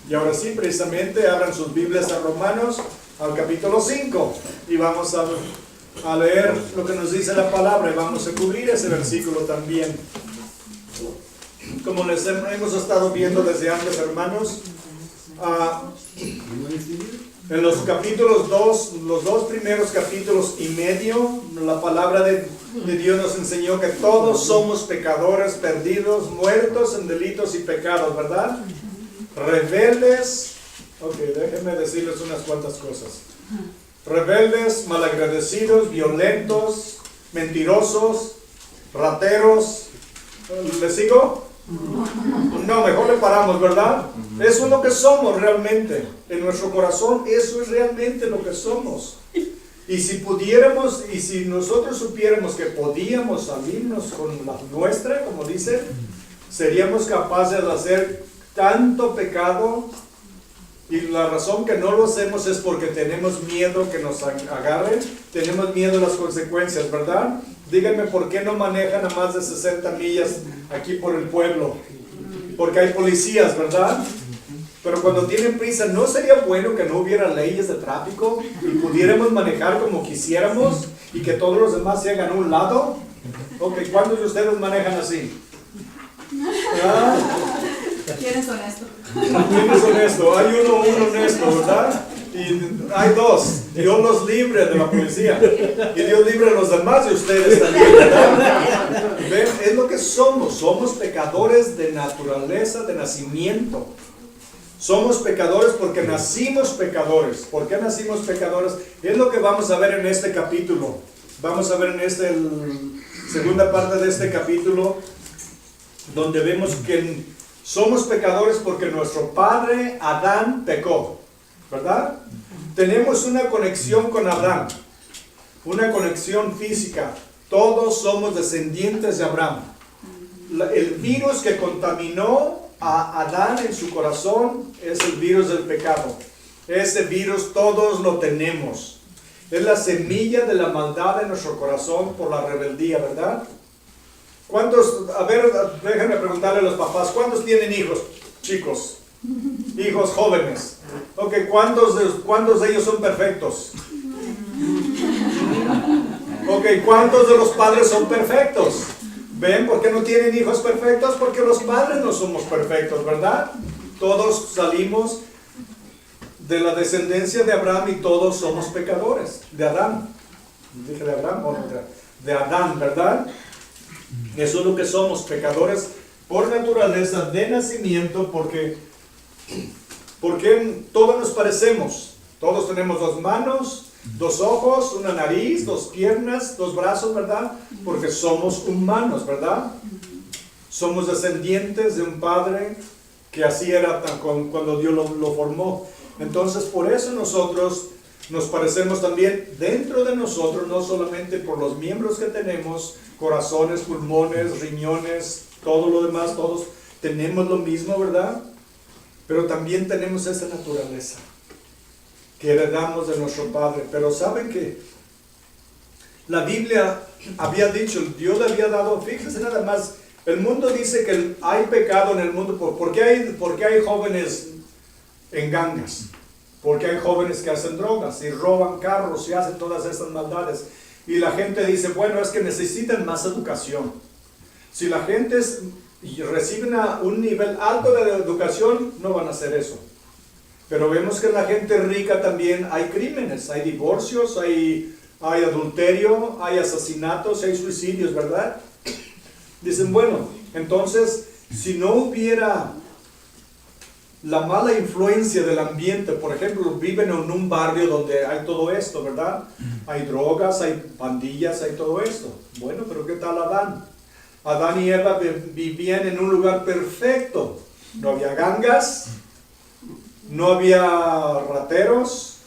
Y ahora sí, precisamente, abran sus Biblias a Romanos, al capítulo 5. Y vamos a leer lo que nos dice la palabra. Y vamos a cubrir ese versículo también. Como les hemos estado viendo desde antes, hermanos, en los capítulos 2, los dos primeros capítulos y medio, la palabra de Dios nos enseñó que todos somos pecadores, perdidos, muertos en delitos y pecados, ¿verdad? Rebeldes. Ok, déjenme decirles unas cuantas cosas. Rebeldes, malagradecidos, violentos, mentirosos, rateros. ¿Les sigo? No, mejor le paramos, ¿verdad? Eso es lo que somos realmente. En nuestro corazón, eso es realmente lo que somos. Y si pudiéramos, y si nosotros supiéramos que podíamos salirnos con la nuestra, como dicen, seríamos capaces de hacer tanto pecado. Y la razón que no lo hacemos es porque tenemos miedo que nos agarren, tenemos miedo a las consecuencias, ¿verdad? Díganme por qué no manejan a más de 60 millas aquí por el pueblo. Porque hay policías, ¿verdad? Pero cuando tienen prisa, ¿no sería bueno que no hubiera leyes de tráfico y pudiéramos manejar como quisiéramos y que todos los demás se hagan a un lado? Ok, ¿cuántos de ustedes manejan así? ¿Ah? ¿Quién es honesto? ¿Quién es honesto? Hay uno honesto, ¿verdad? Y hay dos. Dios los libre de la policía. Y Dios libre a los demás y ustedes también, ¿verdad? ¿Ven? Es lo que somos. Somos pecadores de naturaleza, de nacimiento. Somos pecadores porque nacimos pecadores. ¿Por qué nacimos pecadores? Es lo que vamos a ver en este capítulo. Vamos a ver en esta segunda parte de este capítulo, donde vemos que somos pecadores porque nuestro padre Adán pecó, ¿verdad? Tenemos una conexión con Adán, una conexión física. Todos somos descendientes de Abraham. El virus que contaminó a Adán en su corazón es el virus del pecado. Ese virus todos lo tenemos. Es la semilla de la maldad en nuestro corazón por la rebeldía, ¿verdad? ¿Cuántos, a ver, déjenme preguntarle a los papás, ¿cuántos tienen hijos chicos? Hijos jóvenes. Ok, ¿cuántos de ellos son perfectos? Ok, ¿cuántos de los padres son perfectos? ¿Ven por qué no tienen hijos perfectos? Porque los padres no somos perfectos, ¿verdad? Todos salimos de la descendencia de Abraham y todos somos pecadores. De Adán. ¿Dije de Abraham o no? De Adán, ¿verdad? Eso es lo que somos, pecadores por naturaleza, de nacimiento, porque todos nos parecemos. Todos tenemos dos manos, dos ojos, una nariz, dos piernas, dos brazos, ¿verdad? Porque somos humanos, ¿verdad? Somos descendientes de un padre que así era cuando Dios lo formó. Entonces, por eso nosotros nos parecemos también dentro de nosotros, no solamente por los miembros que tenemos, corazones, pulmones, riñones, todo lo demás, todos tenemos lo mismo, ¿verdad? Pero también tenemos esa naturaleza que heredamos de nuestro Padre. Pero ¿saben qué? La Biblia había dicho, Dios le había dado, fíjense nada más, el mundo dice que hay pecado en el mundo. ¿Por qué hay jóvenes en gangas? Porque hay jóvenes que hacen drogas y roban carros y hacen todas estas maldades. Y la gente dice, bueno, es que necesitan más educación. Si la gente recibe un nivel alto de educación, no van a hacer eso. Pero vemos que en la gente rica también hay crímenes, hay divorcios, hay adulterio, hay asesinatos, hay suicidios, ¿verdad? Dicen, bueno, entonces, si no hubiera la mala influencia del ambiente, por ejemplo, viven en un barrio donde hay todo esto, ¿verdad? Hay drogas, hay pandillas, hay todo esto. Bueno, pero ¿qué tal Adán? Adán y Eva vivían en un lugar perfecto. No había gangas, no había rateros,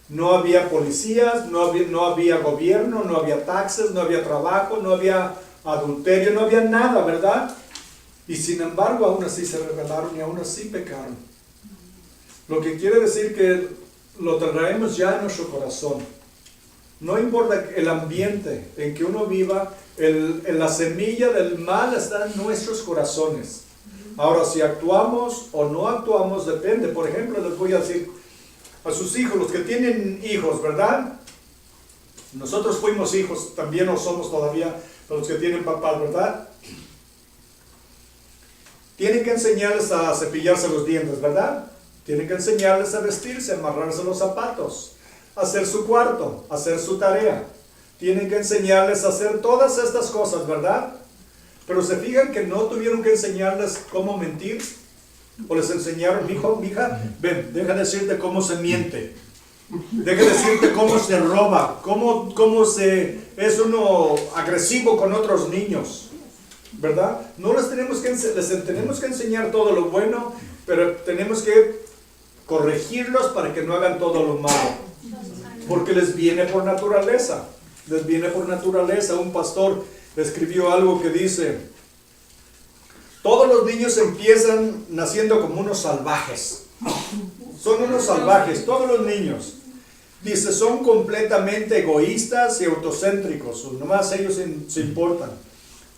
no había policías, no había gobierno, no había taxes, no había trabajo, no había adulterio, no había nada, ¿verdad? Y sin embargo, aún así se rebelaron y aún así pecaron. Lo que quiere decir que lo traemos ya en nuestro corazón. No importa el ambiente en que uno viva, la semilla del mal está en nuestros corazones. Ahora, si actuamos o no actuamos, depende. Por ejemplo, les voy a decir a sus hijos, los que tienen hijos, ¿verdad? Nosotros fuimos hijos, también no somos todavía, los que tienen papás, ¿verdad? Tienen que enseñarles a cepillarse los dientes, ¿verdad? Tienen que enseñarles a vestirse, a amarrarse los zapatos, a hacer su cuarto, a hacer su tarea. Tienen que enseñarles a hacer todas estas cosas, ¿verdad? Pero se fijan que no tuvieron que enseñarles cómo mentir. O les enseñaron, hijo, hija, ven, deja de decirte cómo se miente. Deja de decirte cómo se roba, cómo se es uno agresivo con otros niños, ¿verdad? No les tenemos que enseñar todo lo bueno, pero tenemos que corregirlos para que no hagan todo lo malo, porque les viene por naturaleza. Les viene por naturaleza. Un pastor escribió algo que dice: todos los niños empiezan naciendo como unos salvajes. Son unos salvajes, todos los niños. Dice, son completamente egoístas y autocéntricos. Nomás ellos se importan.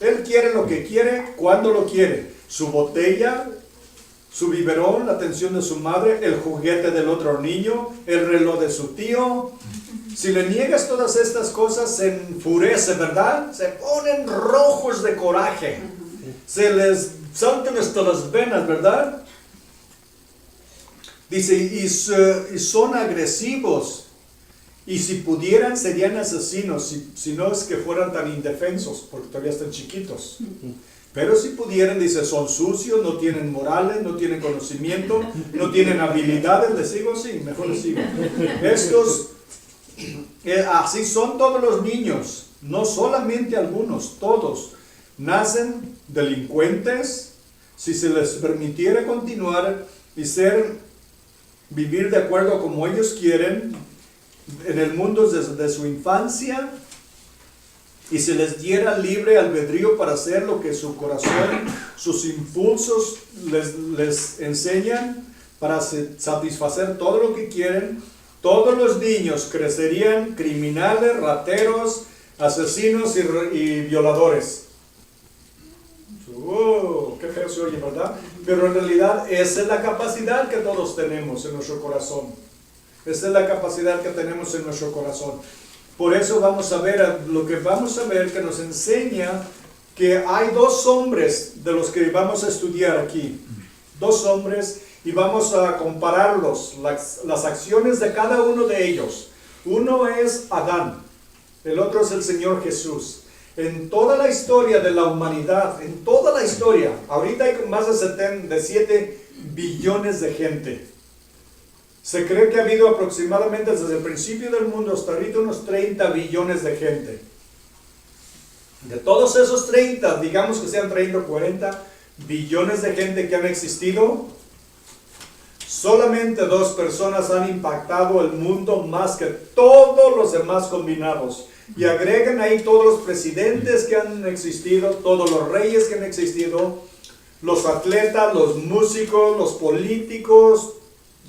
Él quiere lo que quiere, cuando lo quiere. Su botella, su biberón, la atención de su madre, el juguete del otro niño, el reloj de su tío. Si le niegas todas estas cosas, se enfurece, ¿verdad? Se ponen rojos de coraje. Se les saltan hasta las venas, ¿verdad? Dice, y son agresivos. Y si pudieran, serían asesinos, si no es que fueran tan indefensos, porque todavía están chiquitos. Pero si pudieran, dice, son sucios, no tienen morales, no tienen conocimiento, no tienen habilidades. ¿Les sigo? Sí, mejor les sigo. Estos, así son todos los niños, no solamente algunos, todos. Nacen delincuentes. Si se les permitiera continuar y vivir de acuerdo como ellos quieren en el mundo desde su infancia, y se les diera libre albedrío para hacer lo que su corazón, sus impulsos les enseñan, para satisfacer todo lo que quieren, todos los niños crecerían criminales, rateros, asesinos y violadores. ¡Qué feo se oye, ¿verdad? Pero en realidad esa es la capacidad que todos tenemos en nuestro corazón. Esa es la capacidad que tenemos en nuestro corazón. Por eso vamos a ver, lo que vamos a ver que nos enseña que hay dos hombres de los que vamos a estudiar aquí. Dos hombres, y vamos a compararlos, las acciones de cada uno de ellos. Uno es Adán, el otro es el Señor Jesús. En toda la historia de la humanidad, en toda la historia, ahorita hay más de 7 billones de gente. Se cree que ha habido aproximadamente desde el principio del mundo hasta ahorita unos 30 billones de gente. De todos esos 30, digamos que sean 30 o 40 billones de gente que han existido, solamente 2 personas han impactado el mundo más que todos los demás combinados. Y agregan ahí todos los presidentes que han existido, todos los reyes que han existido, los atletas, los músicos, los políticos,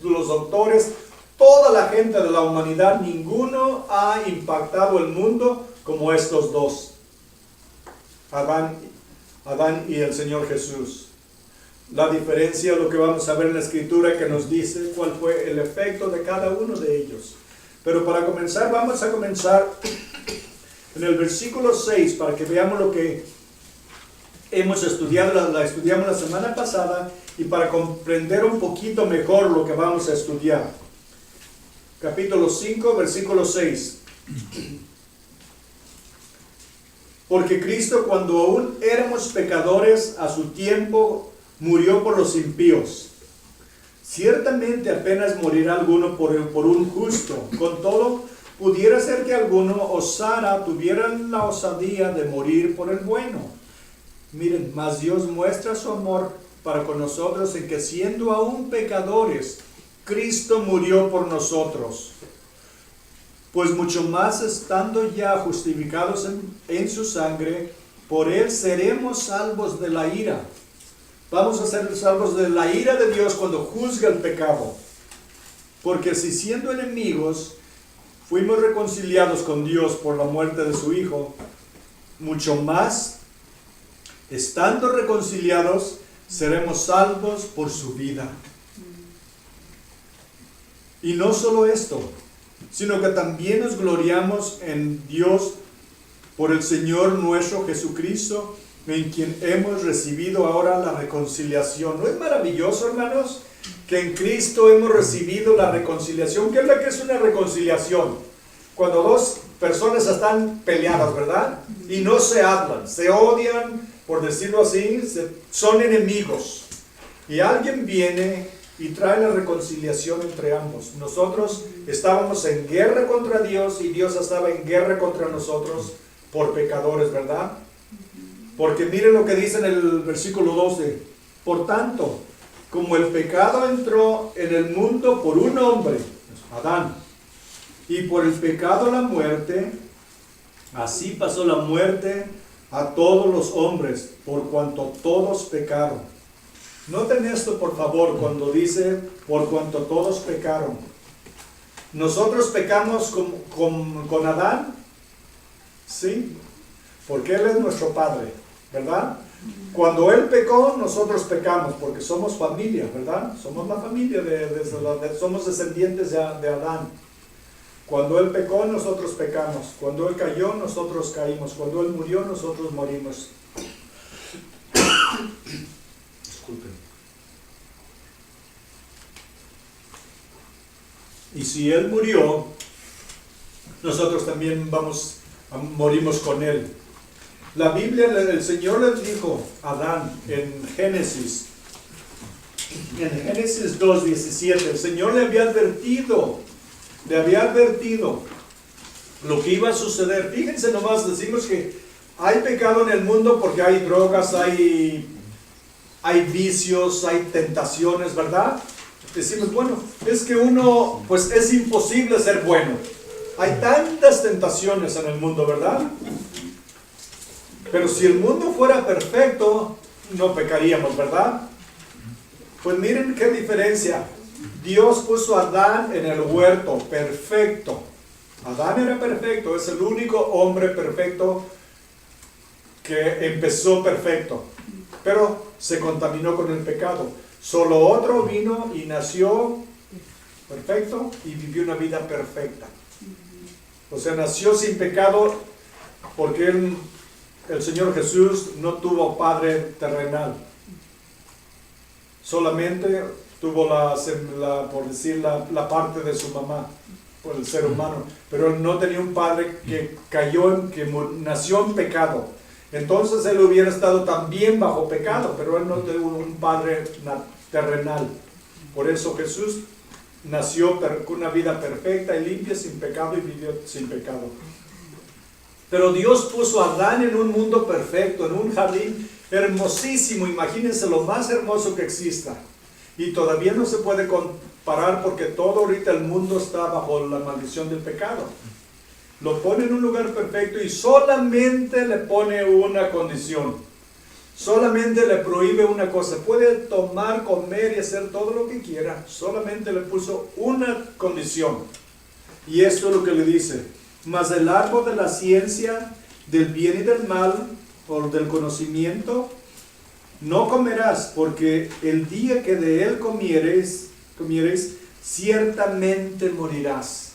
los doctores, toda la gente de la humanidad. Ninguno ha impactado el mundo como estos dos, Adán y el Señor Jesús. La diferencia, lo que vamos a ver en la Escritura, que nos dice cuál fue el efecto de cada uno de ellos. Pero para comenzar, vamos a comenzar en el versículo 6, para que veamos lo que hemos estudiado, la estudiamos la semana pasada, y para comprender un poquito mejor lo que vamos a estudiar. Capítulo 5, versículo 6. Porque Cristo, cuando aún éramos pecadores, a su tiempo murió por los impíos. Ciertamente apenas morirá alguno por un justo. Con todo, pudiera ser que alguno tuviera la osadía de morir por el bueno. Miren, mas Dios muestra su amor para con nosotros en que, siendo aún pecadores, Cristo murió por nosotros. Pues mucho más, estando ya justificados en su sangre, por él seremos salvos de la ira. Vamos a ser salvos de la ira de Dios cuando juzga el pecado. Porque si siendo enemigos fuimos reconciliados con Dios por la muerte de su Hijo, mucho más, estando reconciliados, seremos salvos por su vida. Y no solo esto, sino que también nos gloriamos en Dios por el Señor nuestro Jesucristo, en quien hemos recibido ahora la reconciliación. ¿No es maravilloso, hermanos? Que en Cristo hemos recibido la reconciliación. ¿Qué es lo que es una reconciliación? Cuando dos personas están peleadas, ¿verdad? Y no se hablan, se odian, por decirlo así, son enemigos. Y alguien viene y trae la reconciliación entre ambos. Nosotros estábamos en guerra contra Dios y Dios estaba en guerra contra nosotros por pecadores, ¿verdad? Porque miren lo que dice en el versículo 12. Por tanto, como el pecado entró en el mundo por un hombre, Adán, y por el pecado la muerte, así pasó la muerte a todos los hombres, por cuanto todos pecaron. Noten esto, por favor, cuando dice, por cuanto todos pecaron. Nosotros pecamos con Adán, ¿sí? Porque Él es nuestro Padre, ¿verdad? Cuando Él pecó, nosotros pecamos, porque somos familia, ¿verdad? Somos la familia, somos descendientes de Adán. Cuando Él pecó, nosotros pecamos. Cuando Él cayó, nosotros caímos. Cuando Él murió, nosotros morimos. Disculpen. Y si Él murió, nosotros también morimos con Él. La Biblia, el Señor le dijo a Adán en Génesis 2:17, el Señor le había advertido lo que iba a suceder. Fíjense nomás, decimos que hay pecado en el mundo porque hay drogas, hay vicios, hay tentaciones, ¿verdad? Decimos, bueno, es que uno, pues es imposible ser bueno. Hay tantas tentaciones en el mundo, ¿verdad? Pero si el mundo fuera perfecto, no pecaríamos, ¿verdad? Pues miren qué diferencia. Dios puso a Adán en el huerto, perfecto. Adán era perfecto, es el único hombre perfecto que empezó perfecto, pero se contaminó con el pecado. Solo otro vino y nació perfecto y vivió una vida perfecta. O sea, nació sin pecado porque el Señor Jesús no tuvo padre terrenal. Solamente tuvo por decir, la parte de su mamá, por el ser humano. Pero él no tenía un padre que nació en pecado. Entonces él hubiera estado también bajo pecado, pero él no tuvo un padre terrenal. Por eso Jesús nació con una vida perfecta y limpia, sin pecado, y vivió sin pecado. Pero Dios puso a Adán en un mundo perfecto, en un jardín hermosísimo. Imagínense lo más hermoso que exista. Y todavía no se puede comparar porque todo ahorita el mundo está bajo la maldición del pecado. Lo pone en un lugar perfecto y solamente le pone una condición. Solamente le prohíbe una cosa. Puede tomar, comer y hacer todo lo que quiera. Solamente le puso una condición. Y esto es lo que le dice. Mas del árbol de la ciencia, del bien y del mal, o del conocimiento, no comerás, porque el día que de él comieres, ciertamente morirás.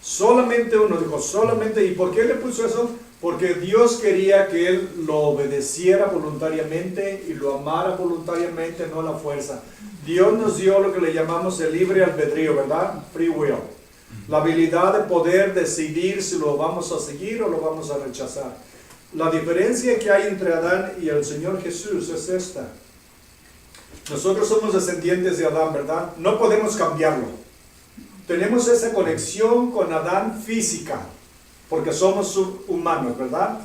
Solamente uno dijo, solamente. ¿Y por qué le puso eso? Porque Dios quería que él lo obedeciera voluntariamente y lo amara voluntariamente, no a la fuerza. Dios nos dio lo que le llamamos el libre albedrío, ¿verdad? Free will. La habilidad de poder decidir si lo vamos a seguir o lo vamos a rechazar. La diferencia que hay entre Adán y el Señor Jesús es esta. Nosotros somos descendientes de Adán, ¿verdad? No podemos cambiarlo. Tenemos esa conexión con Adán física, porque somos humanos, ¿verdad?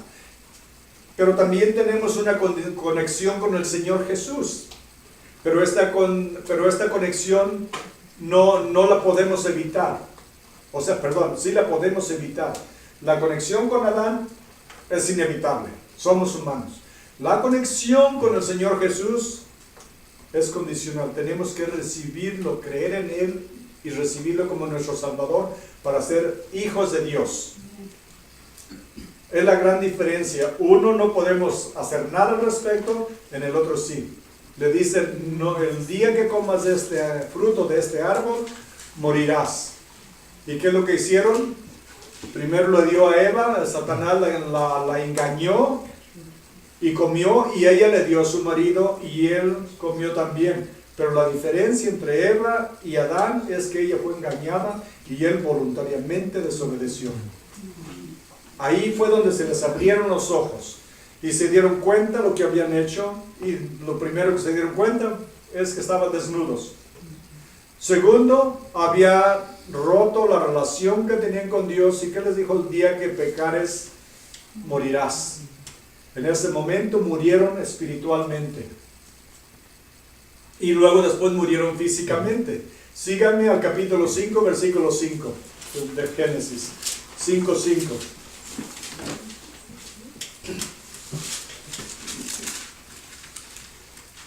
Pero también tenemos una conexión con el Señor Jesús. Pero esta conexión no la podemos evitar. O sea, perdón, sí la podemos evitar. La conexión con Adán es inevitable. Somos humanos. La conexión con el Señor Jesús es condicional. Tenemos que recibirlo, creer en Él y recibirlo como nuestro Salvador para ser hijos de Dios. Es la gran diferencia. Uno no podemos hacer nada al respecto, en el otro sí. le dice, no, el día que comas de este fruto de este árbol, morirás. ¿Y qué es lo que hicieron? Primero le dio a Eva, Satanás la engañó y comió, y ella le dio a su marido y él comió también. Pero la diferencia entre Eva y Adán es que ella fue engañada y él voluntariamente desobedeció. Ahí fue donde se les abrieron los ojos y se dieron cuenta de lo que habían hecho, y lo primero que se dieron cuenta es que estaban desnudos. Segundo, había roto la relación que tenían con Dios, y que les dijo: el día que pecares morirás. En ese momento murieron espiritualmente y luego después murieron físicamente. Síganme al capítulo 5, versículo 5 de Génesis 5:5.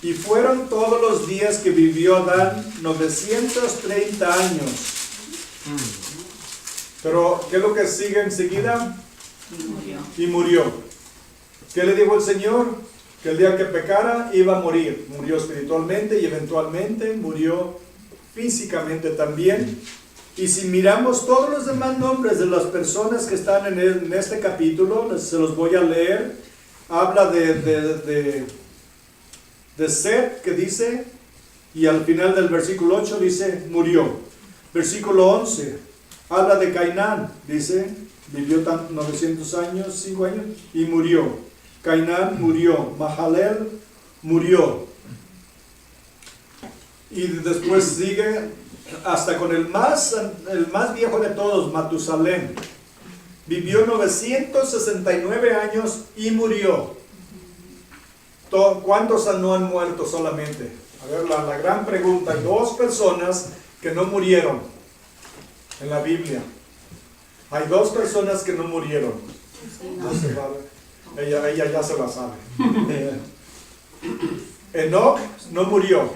Y fueron todos los días que vivió Adán 930 años. Pero, ¿qué es lo que sigue enseguida? Y murió. ¿Qué le dijo el Señor? Que el día que pecara iba a morir. Murió espiritualmente y eventualmente murió físicamente también. Y si miramos todos los demás nombres de las personas que están en este capítulo, se los voy a leer. Habla de Set, que dice, y al final del versículo 8 dice, murió. Versículo 11, habla de Cainán, dice, vivió 900 años, 5 años, y murió. Cainán murió. Mahalalel murió. Y después sigue hasta con el más viejo de todos, Matusalén. Vivió 969 años y murió. ¿Cuántos no han muerto solamente? A ver, la gran pregunta. Hay dos personas que no murieron en la Biblia. Hay dos personas que no murieron. No se vale. Ella ya se la sabe. Enoc no murió,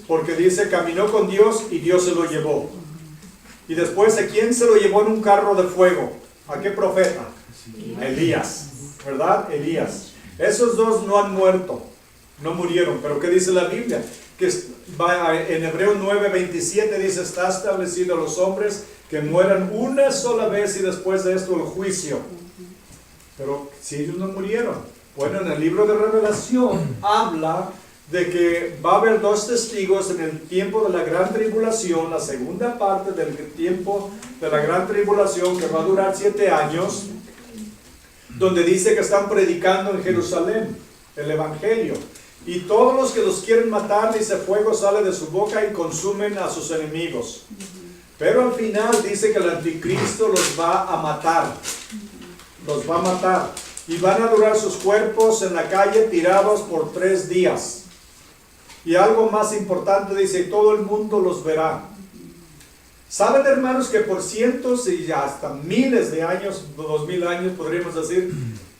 porque dice, caminó con Dios y Dios se lo llevó. Y después, ¿a quién se lo llevó en un carro de fuego? ¿A qué profeta? A Elías, ¿verdad? Elías. Esos dos no han muerto, no murieron. Pero ¿qué dice la Biblia? Que en Hebreos 9:27 dice, está establecido a los hombres que mueran una sola vez y después de esto el juicio. Pero si ellos no murieron. Bueno, en el libro de Revelación habla de que va a haber dos testigos en el tiempo de la gran tribulación, la segunda parte del tiempo de la gran tribulación, que va a durar 7 años, donde dice que están predicando en Jerusalén el Evangelio. Y todos los que los quieren matar, dice, fuego sale de su boca y consumen a sus enemigos. Pero al final dice que el anticristo los va a matar. Los va a matar. Y van a durar sus cuerpos en la calle tirados por 3 días. Y algo más importante, dice, todo el mundo los verá. ¿Saben, hermanos, que por cientos y hasta miles de años, 2000 años podríamos decir,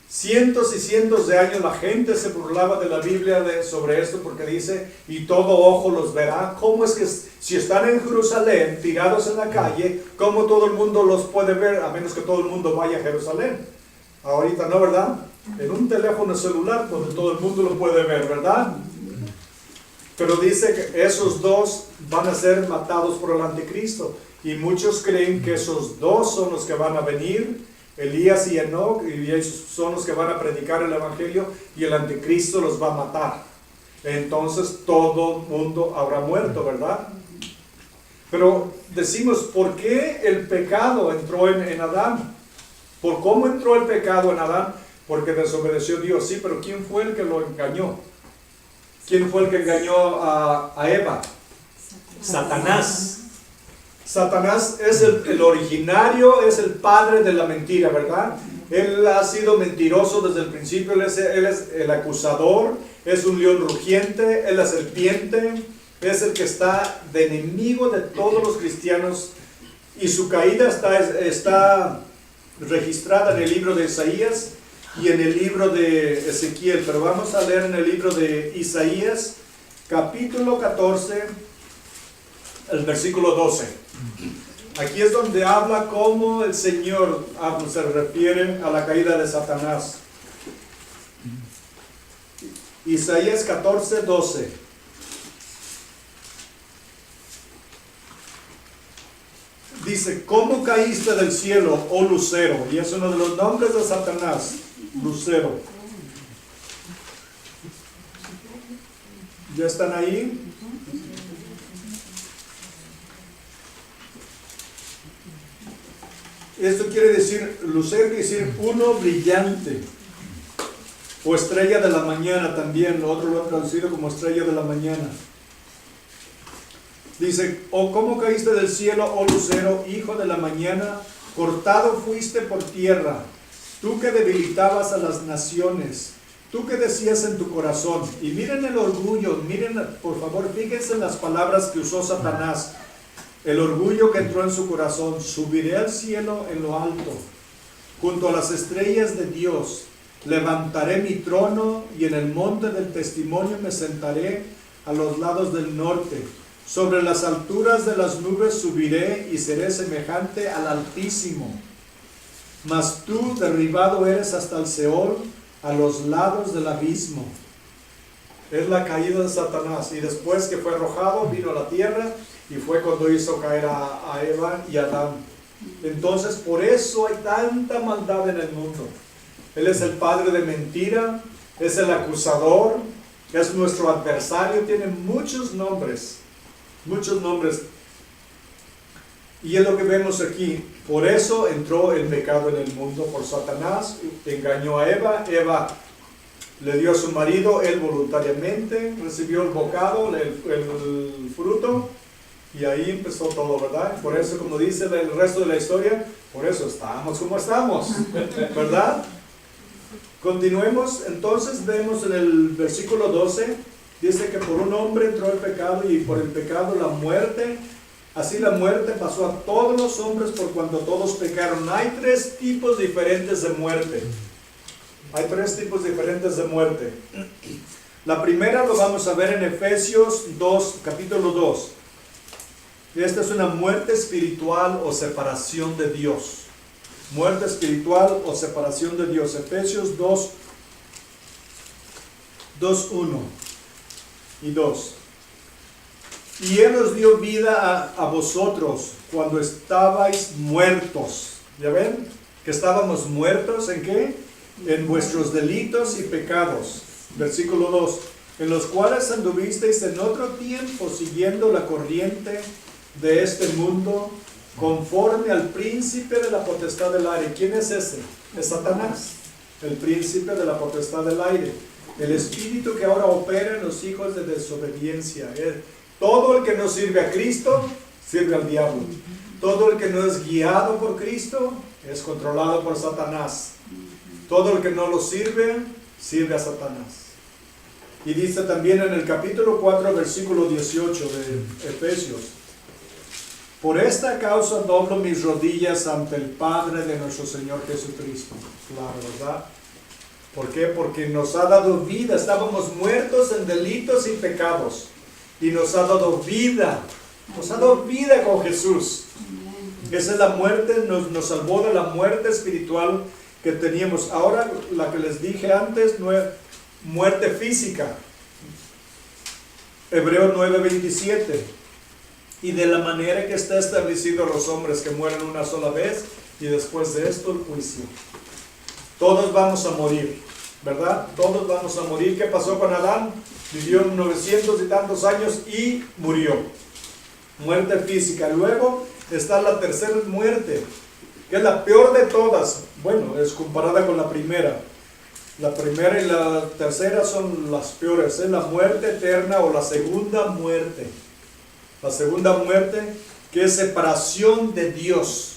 cientos y cientos de años la gente se burlaba de la Biblia sobre esto, porque dice, y todo ojo los verá? ¿Cómo es que si están en Jerusalén, tirados en la calle, cómo todo el mundo los puede ver, a menos que todo el mundo vaya a Jerusalén? Ahorita no, ¿verdad? En un teléfono celular, donde todo el mundo lo puede ver, ¿verdad? Pero dice que esos dos van a ser matados por el anticristo. Y muchos creen que esos dos son los que van a venir, Elías y Enoc, y ellos son los que van a predicar el Evangelio, y el anticristo los va a matar. Entonces todo el mundo habrá muerto, ¿verdad? Pero decimos, ¿por qué el pecado entró en Adán? ¿Por cómo entró el pecado en Adán? Porque desobedeció a Dios. Sí, pero ¿quién fue el que lo engañó? ¿Quién fue el que engañó a Eva? Satanás. Satanás es el originario, es el padre de la mentira, ¿verdad? Él ha sido mentiroso desde el principio. Él es el acusador, es un león rugiente, es la serpiente, es el que está de enemigo de todos los cristianos. Y su caída está registrada en el libro de Isaías y en el libro de Ezequiel. Pero vamos a leer en el libro de Isaías, capítulo 14, el versículo 12. Aquí es donde habla cómo el Señor se refiere a la caída de Satanás. Isaías 14, 12. Dice, ¿cómo caíste del cielo, oh lucero? Y es uno de los nombres de Satanás, lucero. ¿Ya están ahí? Esto quiere decir, lucero quiere decir uno brillante, o estrella de la mañana también, otro lo ha traducido como estrella de la mañana. Dice, oh, ¿cómo caíste del cielo, oh lucero, hijo de la mañana? Cortado fuiste por tierra, tú que debilitabas a las naciones, tú que decías en tu corazón. Y miren el orgullo, miren, por favor, fíjense en las palabras que usó Satanás. El orgullo que entró en su corazón. Subiré al cielo en lo alto, junto a las estrellas de Dios. Levantaré mi trono y en el monte del testimonio me sentaré a los lados del norte. Sobre las alturas de las nubes subiré y seré semejante al Altísimo. Mas tú derribado eres hasta el Seol, a los lados del abismo. Es la caída de Satanás. Y después que fue arrojado, vino a la tierra y fue cuando hizo caer a Eva y a Adán. Entonces, por eso hay tanta maldad en el mundo. Él es el padre de mentira, es el acusador, es nuestro adversario, tiene muchos nombres. Muchos nombres. Y es lo que vemos aquí. Por eso entró el pecado en el mundo, por Satanás. Engañó a Eva. Eva le dio a su marido, él voluntariamente recibió el bocado, el fruto. Y ahí empezó todo, ¿verdad? Por eso, como dice el resto de la historia, por eso estamos como estamos, ¿verdad? Continuemos. Entonces vemos en el versículo 12. Dice que por un hombre entró el pecado y por el pecado la muerte. Así la muerte pasó a todos los hombres por cuanto todos pecaron. Hay tres tipos diferentes de muerte. Hay tres tipos diferentes de muerte. La primera lo vamos a ver en Efesios 2, capítulo 2. Esta es una muerte espiritual o separación de Dios. Muerte espiritual o separación de Dios. Efesios 2, 1 y 2. Y Él os dio vida a vosotros cuando estabais muertos. ¿Ya ven? Que estábamos muertos ¿en qué? En vuestros delitos y pecados. Versículo 2. En los cuales anduvisteis en otro tiempo siguiendo la corriente de este mundo, conforme al príncipe de la potestad del aire. ¿Quién es ese? Es Satanás, el príncipe de la potestad del aire. El espíritu que ahora opera en los hijos de desobediencia. Todo el que no sirve a Cristo, sirve al diablo. Todo el que no es guiado por Cristo, es controlado por Satanás. Todo el que no lo sirve, sirve a Satanás. Y dice también en el capítulo 4, versículo 18 de Efesios: por esta causa doblo mis rodillas ante el Padre de nuestro Señor Jesucristo. Claro, ¿verdad? ¿Por qué? Porque nos ha dado vida. Estábamos muertos en delitos y pecados. Y nos ha dado vida. Nos ha dado vida con Jesús. Esa es la muerte, nos salvó de la muerte espiritual que teníamos. Ahora, la que les dije antes, no es muerte física. Hebreos 9:27. Y de la manera que está establecido los hombres que mueren una sola vez, y después de esto el juicio. Todos vamos a morir, ¿verdad? Todos vamos a morir. ¿Qué pasó con Adán? Vivió 900 y tantos años y murió. Muerte física. Luego está la tercera muerte, que es la peor de todas. Bueno, es comparada con la primera. La primera y la tercera son las peores. Es la muerte eterna o la segunda muerte. La segunda muerte, que es separación de Dios.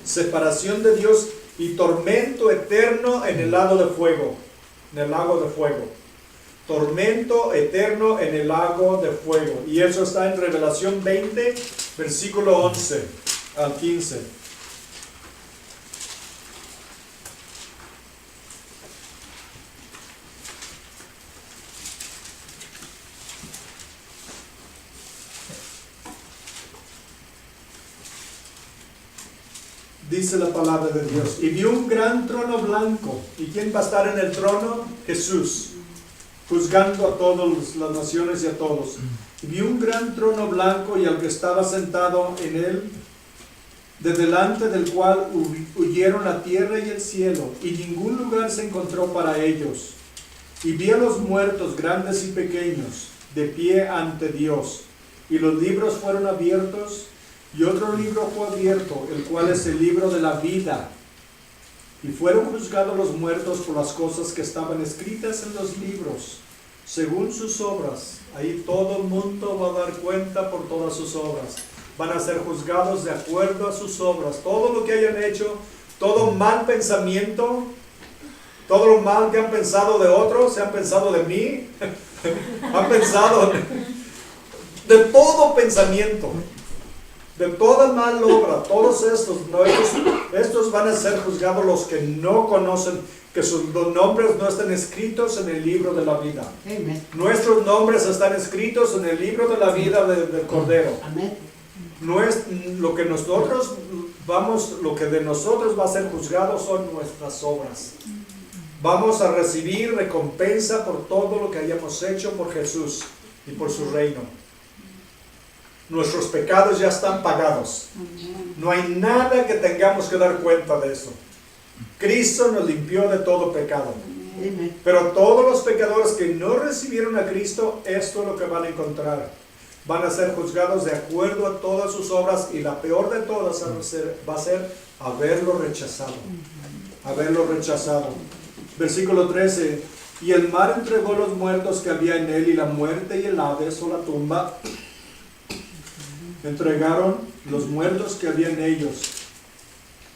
Separación de Dios y tormento eterno en el lago de fuego. En el lago de fuego. Tormento eterno en el lago de fuego. Y eso está en Revelación 20, versículo 11 al 15. Dice la palabra de Dios: y vi un gran trono blanco. ¿Y quién va a estar en el trono? Jesús, juzgando a todas las naciones y a todos. Y vi un gran trono blanco y al que estaba sentado en él, de delante del cual huyeron la tierra y el cielo, y ningún lugar se encontró para ellos. Y vi a los muertos, grandes y pequeños, de pie ante Dios. Y los libros fueron abiertos, y otro libro fue abierto, el cual es el libro de la vida. Y fueron juzgados los muertos por las cosas que estaban escritas en los libros, según sus obras. Ahí todo el mundo va a dar cuenta por todas sus obras. Van a ser juzgados de acuerdo a sus obras. Todo lo que hayan hecho, todo mal pensamiento, todo lo mal que han pensado de otros, se han pensado de mí, han pensado de todo pensamiento, de toda mal obra, todos estos, ¿no? Estos van a ser juzgados los que no conocen, que sus nombres no están escritos en el libro de la vida. Amen. Nuestros nombres están escritos en el libro de la vida del Cordero. Amen. No es lo que nosotros lo que de nosotros va a ser juzgado son nuestras obras. Vamos a recibir recompensa por todo lo que hayamos hecho por Jesús y por su reino. Nuestros pecados ya están pagados. No hay nada que tengamos que dar cuenta de eso. Cristo nos limpió de todo pecado. Amen. Pero todos los pecadores que no recibieron a Cristo, esto es lo que van a encontrar. Van a ser juzgados de acuerdo a todas sus obras, y la peor de todas va a ser haberlo rechazado. Haberlo rechazado. Versículo 13. Y el mar entregó los muertos que había en él, y la muerte y el Hades, o la tumba, entregaron los muertos que había en ellos.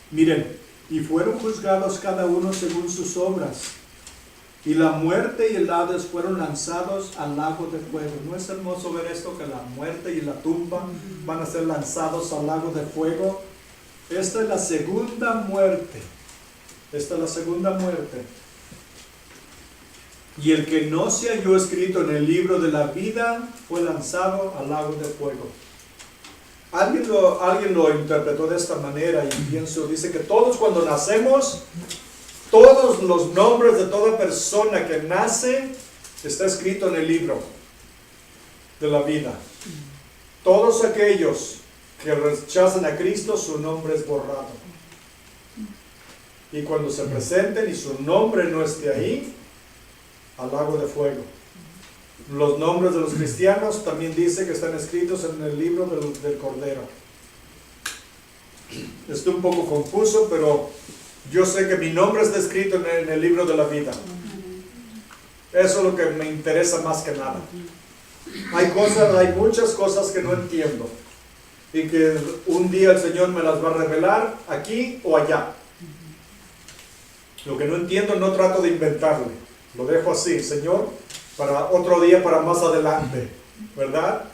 Miren, y fueron juzgados cada uno según sus obras. Y la muerte y el Hades fueron lanzados al lago de fuego. ¿No es hermoso ver esto? Que la muerte y la tumba van a ser lanzados al lago de fuego. Esta es la segunda muerte. Esta es la segunda muerte. Y el que no se halló escrito en el libro de la vida fue lanzado al lago de fuego. Alguien lo interpretó de esta manera, y pienso, dice que todos cuando nacemos, todos los nombres de toda persona que nace está escrito en el libro de la vida. Todos aquellos que rechazan a Cristo, su nombre es borrado. Y cuando se presenten y su nombre no esté ahí, al lago de fuego. Los nombres de los cristianos también dice que están escritos en el libro del Cordero. Estoy un poco confuso, pero yo sé que mi nombre está escrito en el libro de la vida. Eso es lo que me interesa más que nada. Hay muchas cosas que no entiendo, y que un día el Señor me las va a revelar aquí o allá. Lo que no entiendo no trato de inventarle, lo dejo así, Señor, para otro día, para más adelante, ¿verdad?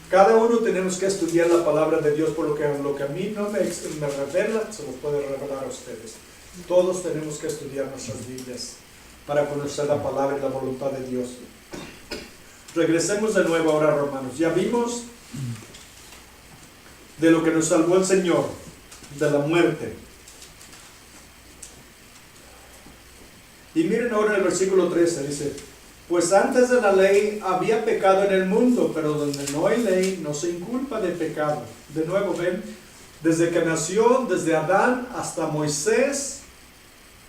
Cada uno tenemos que estudiar la palabra de Dios, por lo que a mí no me revela, se los puede revelar a ustedes. Todos tenemos que estudiar nuestras Biblias para conocer la palabra y la voluntad de Dios. Regresemos de nuevo ahora a Romanos. Ya vimos de lo que nos salvó el Señor, de la muerte. Y miren ahora el versículo 13, dice: pues antes de la ley había pecado en el mundo, pero donde no hay ley no se inculpa de pecado. De nuevo, ven, desde que nació, desde Adán hasta Moisés,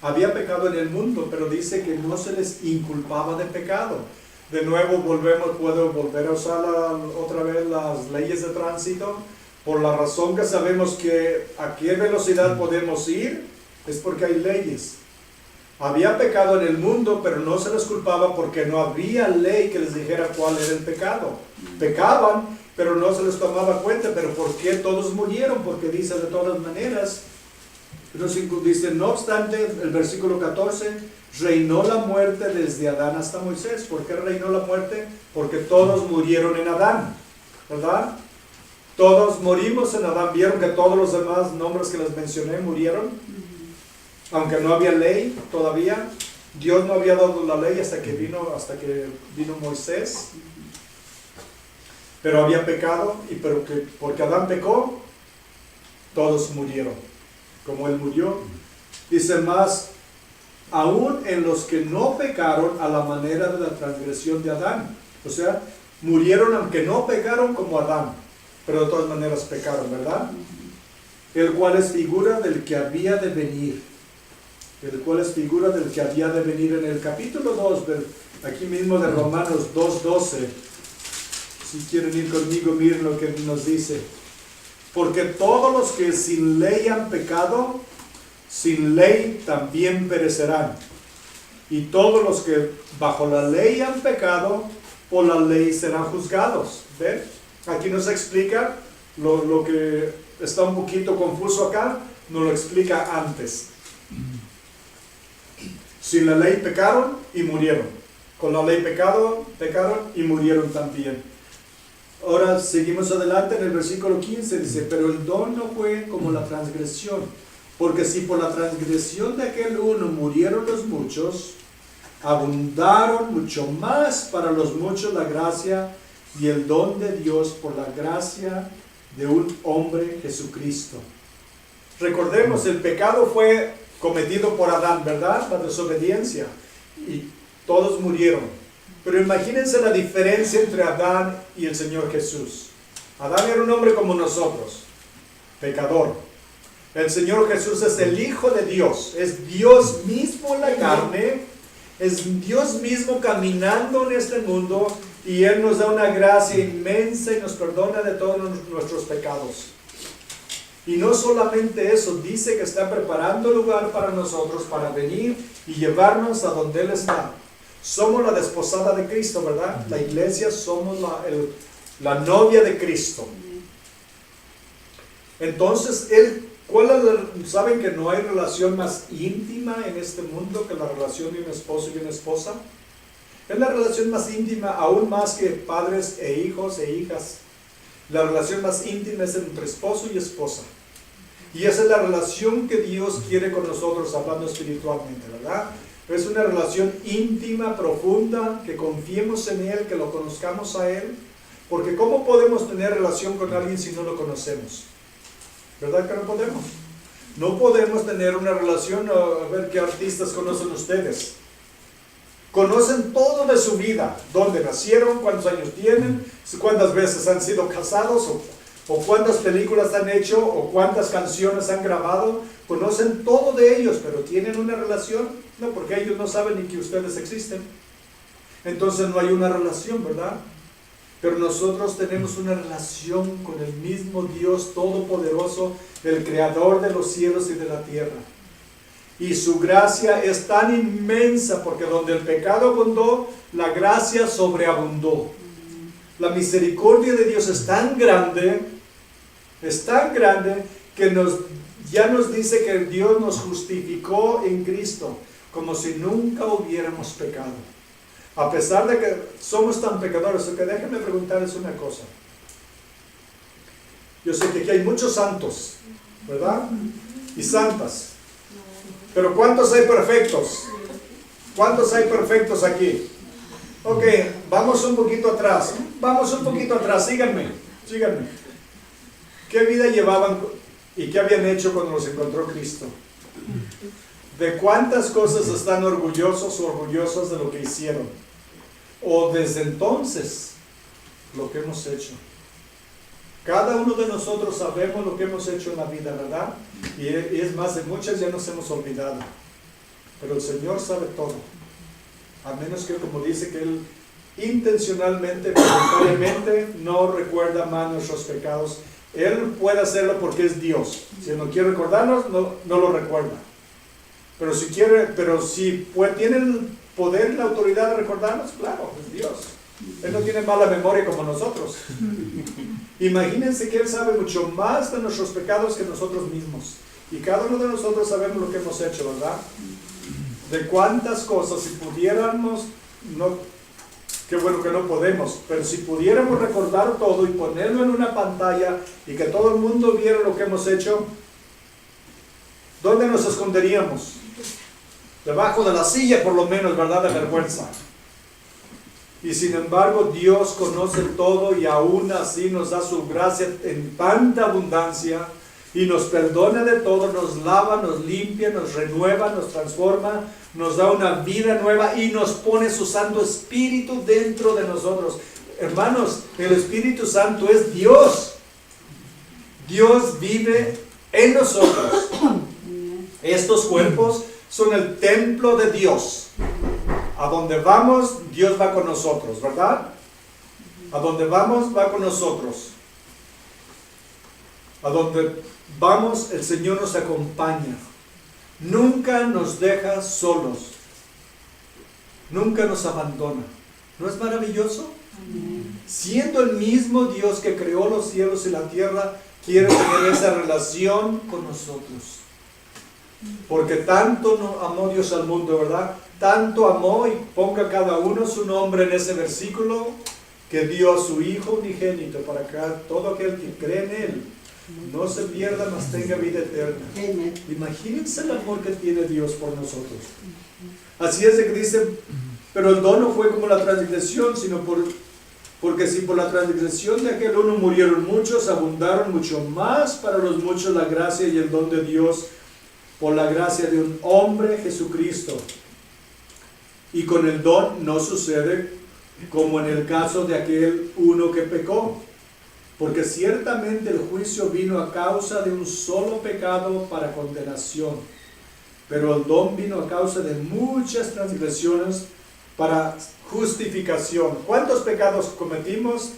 había pecado en el mundo, pero dice que no se les inculpaba de pecado. De nuevo puedo volver a usar otra vez las leyes de tránsito, por la razón que sabemos que a qué velocidad podemos ir, es porque hay leyes. Había pecado en el mundo, pero no se les culpaba porque no había ley que les dijera cuál era el pecado. Pecaban, pero no se les tomaba cuenta. Pero ¿por qué todos murieron? Porque dice de todas maneras, dice, no obstante, el versículo 14, reinó la muerte desde Adán hasta Moisés. ¿Por qué reinó la muerte? Porque todos murieron en Adán, ¿verdad? Todos morimos en Adán. ¿Vieron que todos los demás nombres que les mencioné murieron? Aunque no había ley todavía, Dios no había dado la ley hasta que vino Moisés. Pero había pecado, porque Adán pecó, todos murieron, como él murió. Dice más, aún en los que no pecaron a la manera de la transgresión de Adán. O sea, murieron aunque no pecaron como Adán, pero de todas maneras pecaron, ¿verdad? el cual es figura del que había de venir. El cual es figura del que había de venir. En el capítulo 2, aquí mismo de Romanos 2:12, si quieren ir conmigo, miren lo que nos dice. Porque todos los que sin ley han pecado, sin ley también perecerán. Y todos los que bajo la ley han pecado, por la ley serán juzgados. ¿Ven? Aquí nos explica lo que está un poquito confuso acá, nos lo explica antes. Sin la ley pecaron y murieron. Con la ley pecaron y murieron también. Ahora seguimos adelante en el versículo 15, dice, pero el don no fue como la transgresión, porque si por la transgresión de aquel uno murieron los muchos, abundaron mucho más para los muchos la gracia y el don de Dios por la gracia de un hombre, Jesucristo. Recordemos, el pecado fue cometido por Adán, ¿verdad? La desobediencia, y todos murieron. Pero imagínense la diferencia entre Adán y el Señor Jesús. Adán era un hombre como nosotros, pecador. El Señor Jesús es el Hijo de Dios, es Dios mismo en la carne, es Dios mismo caminando en este mundo, y Él nos da una gracia inmensa y nos perdona de todos nuestros pecados. Y no solamente eso, dice que está preparando lugar para nosotros, para venir y llevarnos a donde Él está. Somos la desposada de Cristo, ¿verdad? La iglesia somos la novia de Cristo. Entonces, ¿saben que no hay relación más íntima en este mundo que la relación de un esposo y una esposa? Es la relación más íntima, aún más que padres e hijos e hijas. La relación más íntima es entre esposo y esposa. Y esa es la relación que Dios quiere con nosotros, hablando espiritualmente, ¿verdad? Es una relación íntima, profunda, que confiemos en Él, que lo conozcamos a Él. Porque ¿cómo podemos tener relación con alguien si no lo conocemos? ¿Verdad que no podemos? No podemos tener una relación, a ver qué artistas conocen ustedes. Conocen todo de su vida, dónde nacieron, cuántos años tienen, cuántas veces han sido casados, o cuántas películas han hecho, o cuántas canciones han grabado. Conocen todo de ellos, pero ¿tienen una relación? No, porque ellos no saben ni que ustedes existen. Entonces no hay una relación, ¿verdad? Pero nosotros tenemos una relación con el mismo Dios Todopoderoso, el Creador de los cielos y de la tierra. Y su gracia es tan inmensa, porque donde el pecado abundó, la gracia sobreabundó. La misericordia de Dios es tan grande que ya nos dice que Dios nos justificó en Cristo, como si nunca hubiéramos pecado. A pesar de que somos tan pecadores, que déjenme preguntarles una cosa. Yo sé que aquí hay muchos santos, ¿verdad? Y santas. Pero ¿cuántos hay perfectos? ¿Cuántos hay perfectos aquí? Ok, vamos un poquito atrás. Síganme. ¿Qué vida llevaban y qué habían hecho cuando los encontró Cristo? ¿De cuántas cosas están orgullosos o orgullosas de lo que hicieron? O desde entonces, lo que hemos hecho. Cada uno de nosotros sabemos lo que hemos hecho en la vida, ¿verdad? Y es más, de muchas ya nos hemos olvidado. Pero el Señor sabe todo. A menos que, como dice, que Él intencionalmente, voluntariamente, no recuerda más nuestros pecados. Él puede hacerlo porque es Dios. Si Él no quiere recordarnos, no lo recuerda. Pero si tiene el poder y la autoridad de recordarnos, claro, es Dios. Él no tiene mala memoria como nosotros. Imagínense que Él sabe mucho más de nuestros pecados que nosotros mismos. Y cada uno de nosotros sabemos lo que hemos hecho, ¿verdad? De cuántas cosas, si pudiéramos, qué bueno que no podemos, pero si pudiéramos recordar todo y ponerlo en una pantalla y que todo el mundo viera lo que hemos hecho, ¿dónde nos esconderíamos? Debajo de la silla, por lo menos, ¿verdad? De vergüenza. Y sin embargo, Dios conoce todo y aún así nos da su gracia en tanta abundancia y nos perdona de todo, nos lava, nos limpia, nos renueva, nos transforma, nos da una vida nueva y nos pone su Santo Espíritu dentro de nosotros. Hermanos, el Espíritu Santo es Dios. Dios vive en nosotros. Estos cuerpos son el templo de Dios. A donde vamos, Dios va con nosotros, ¿verdad? A donde vamos, va con nosotros. A donde vamos, el Señor nos acompaña. Nunca nos deja solos. Nunca nos abandona. ¿No es maravilloso? Siendo el mismo Dios que creó los cielos y la tierra, quiere tener esa relación con nosotros. Porque tanto amó Dios al mundo, ¿verdad? Tanto amó, y ponga cada uno su nombre en ese versículo, que dio a su Hijo unigénito para que todo aquel que cree en Él no se pierda, mas tenga vida eterna. Imagínense el amor que tiene Dios por nosotros. Así es de que dice, pero el don no fue como la transgresión, sino porque si por la transgresión de aquel uno murieron muchos, abundaron mucho más para los muchos la gracia y el don de Dios por la gracia de un hombre, Jesucristo. Y con el don no sucede como en el caso de aquel uno que pecó, porque ciertamente el juicio vino a causa de un solo pecado para condenación, pero el don vino a causa de muchas transgresiones para justificación. ¿Cuántos pecados cometimos?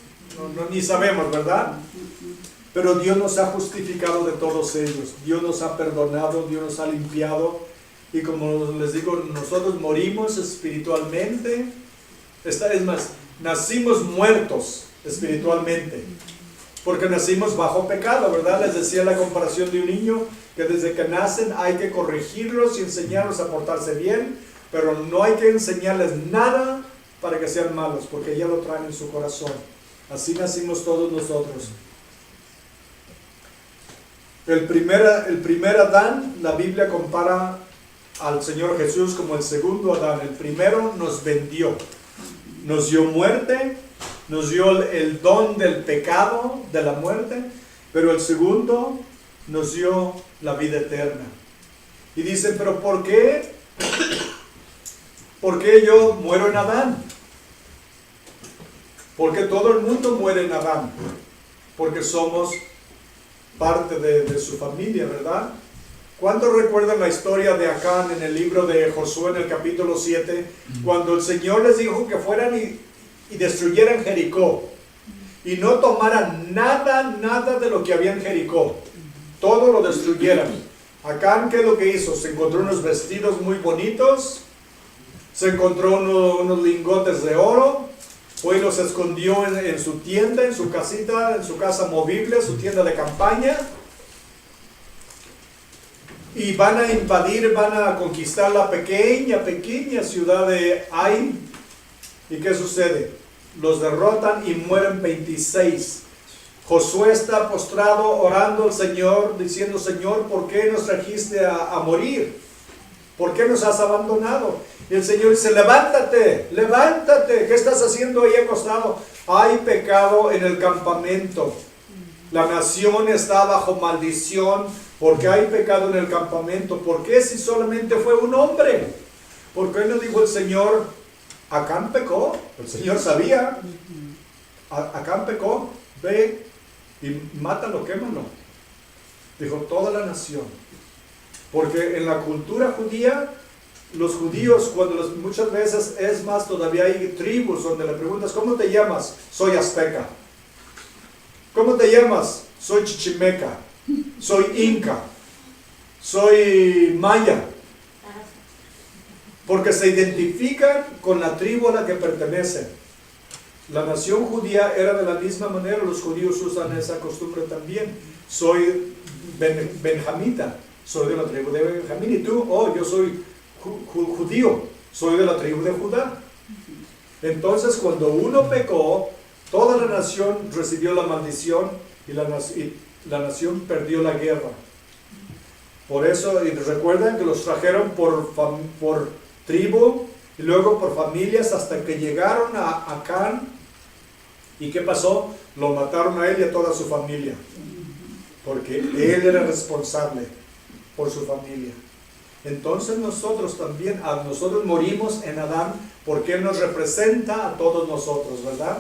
Ni sabemos, ¿verdad? Pero Dios nos ha justificado de todos ellos. Dios nos ha perdonado, Dios nos ha limpiado. Y como les digo, nosotros morimos espiritualmente. Es más, nacimos muertos espiritualmente. Porque nacimos bajo pecado, ¿verdad? Les decía la comparación de un niño, que desde que nacen hay que corregirlos y enseñarlos a portarse bien, pero no hay que enseñarles nada para que sean malos, porque ya lo traen en su corazón. Así nacimos todos nosotros. El primer Adán, la Biblia compara al Señor Jesús como el segundo Adán. El primero nos vendió, nos dio muerte, nos dio el don del pecado, de la muerte, pero el segundo nos dio la vida eterna. Y dicen, pero ¿por qué? ¿Por qué yo muero en Adán? Porque todo el mundo muere en Adán, porque somos parte de su familia, ¿verdad? ¿Cuántos recuerdan la historia de Acán en el libro de Josué en el capítulo 7? Cuando el Señor les dijo que fueran y destruyeran Jericó y no tomaran nada de lo que había en Jericó, todo lo destruyeran. Acán, ¿qué es lo que hizo? Se encontró unos vestidos muy bonitos, se encontró unos lingotes de oro, fue y los escondió en su tienda, en su casita, en su casa movible, su tienda de campaña. Y van a invadir, van a conquistar la pequeña ciudad de Ai. ¿Y qué sucede? Los derrotan y mueren 26. Josué está postrado orando al Señor, diciendo, Señor, ¿por qué nos trajiste a morir? ¿Por qué nos has abandonado? Y el Señor dice, levántate, ¿qué estás haciendo ahí acostado? Hay pecado en el campamento. La nación está bajo maldición porque hay pecado en el campamento. ¿Por qué si solamente fue un hombre? ¿Por qué no dijo el Señor, Acán pecó? El Señor sabía. Acán pecó, ve y mátalo, quémalo. Dijo toda la nación. Porque en la cultura judía, los judíos, muchas veces, es más, todavía hay tribus donde le preguntas, ¿cómo te llamas? Soy azteca. ¿Cómo te llamas? Soy chichimeca. Soy inca. Soy maya. Porque se identifican con la tribu a la que pertenecen. La nación judía era de la misma manera, los judíos usan esa costumbre también. Soy benjamita. Soy de la tribu de Benjamín. Y tú, yo soy judío, soy de la tribu de Judá. Entonces, cuando uno pecó, toda la nación recibió la maldición y la nación perdió la guerra. Por eso, y recuerdan que los trajeron por tribu y luego por familias hasta que llegaron a Acán. ¿Y qué pasó? Lo mataron a él y a toda su familia. Porque él era responsable por su familia. Entonces nosotros también, nosotros morimos en Adán porque él nos representa a todos nosotros, ¿verdad?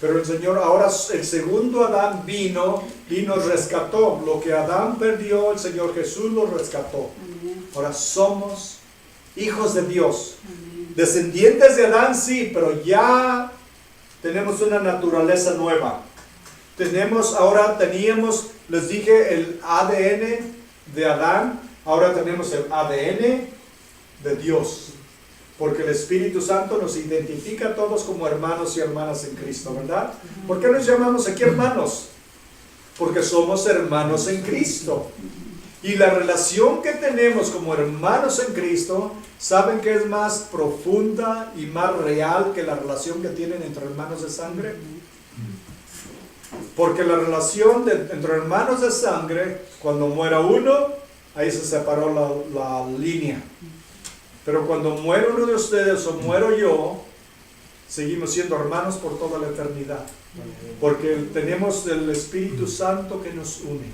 Pero el Señor, ahora el segundo Adán vino y nos rescató. Lo que Adán perdió, el Señor Jesús lo rescató. Ahora somos hijos de Dios. Descendientes de Adán, sí, pero ya tenemos una naturaleza nueva. Teníamos, les dije, el ADN de Adán. Ahora tenemos el ADN de Dios. Porque el Espíritu Santo nos identifica a todos como hermanos y hermanas en Cristo, ¿verdad? ¿Por qué nos llamamos aquí hermanos? Porque somos hermanos en Cristo. Y la relación que tenemos como hermanos en Cristo, ¿saben que es más profunda y más real que la relación que tienen entre hermanos de sangre? Porque la relación entre hermanos de sangre, cuando muera uno, ahí se separó la línea. Pero cuando muere uno de ustedes o muero yo, seguimos siendo hermanos por toda la eternidad. Porque tenemos el Espíritu Santo que nos une.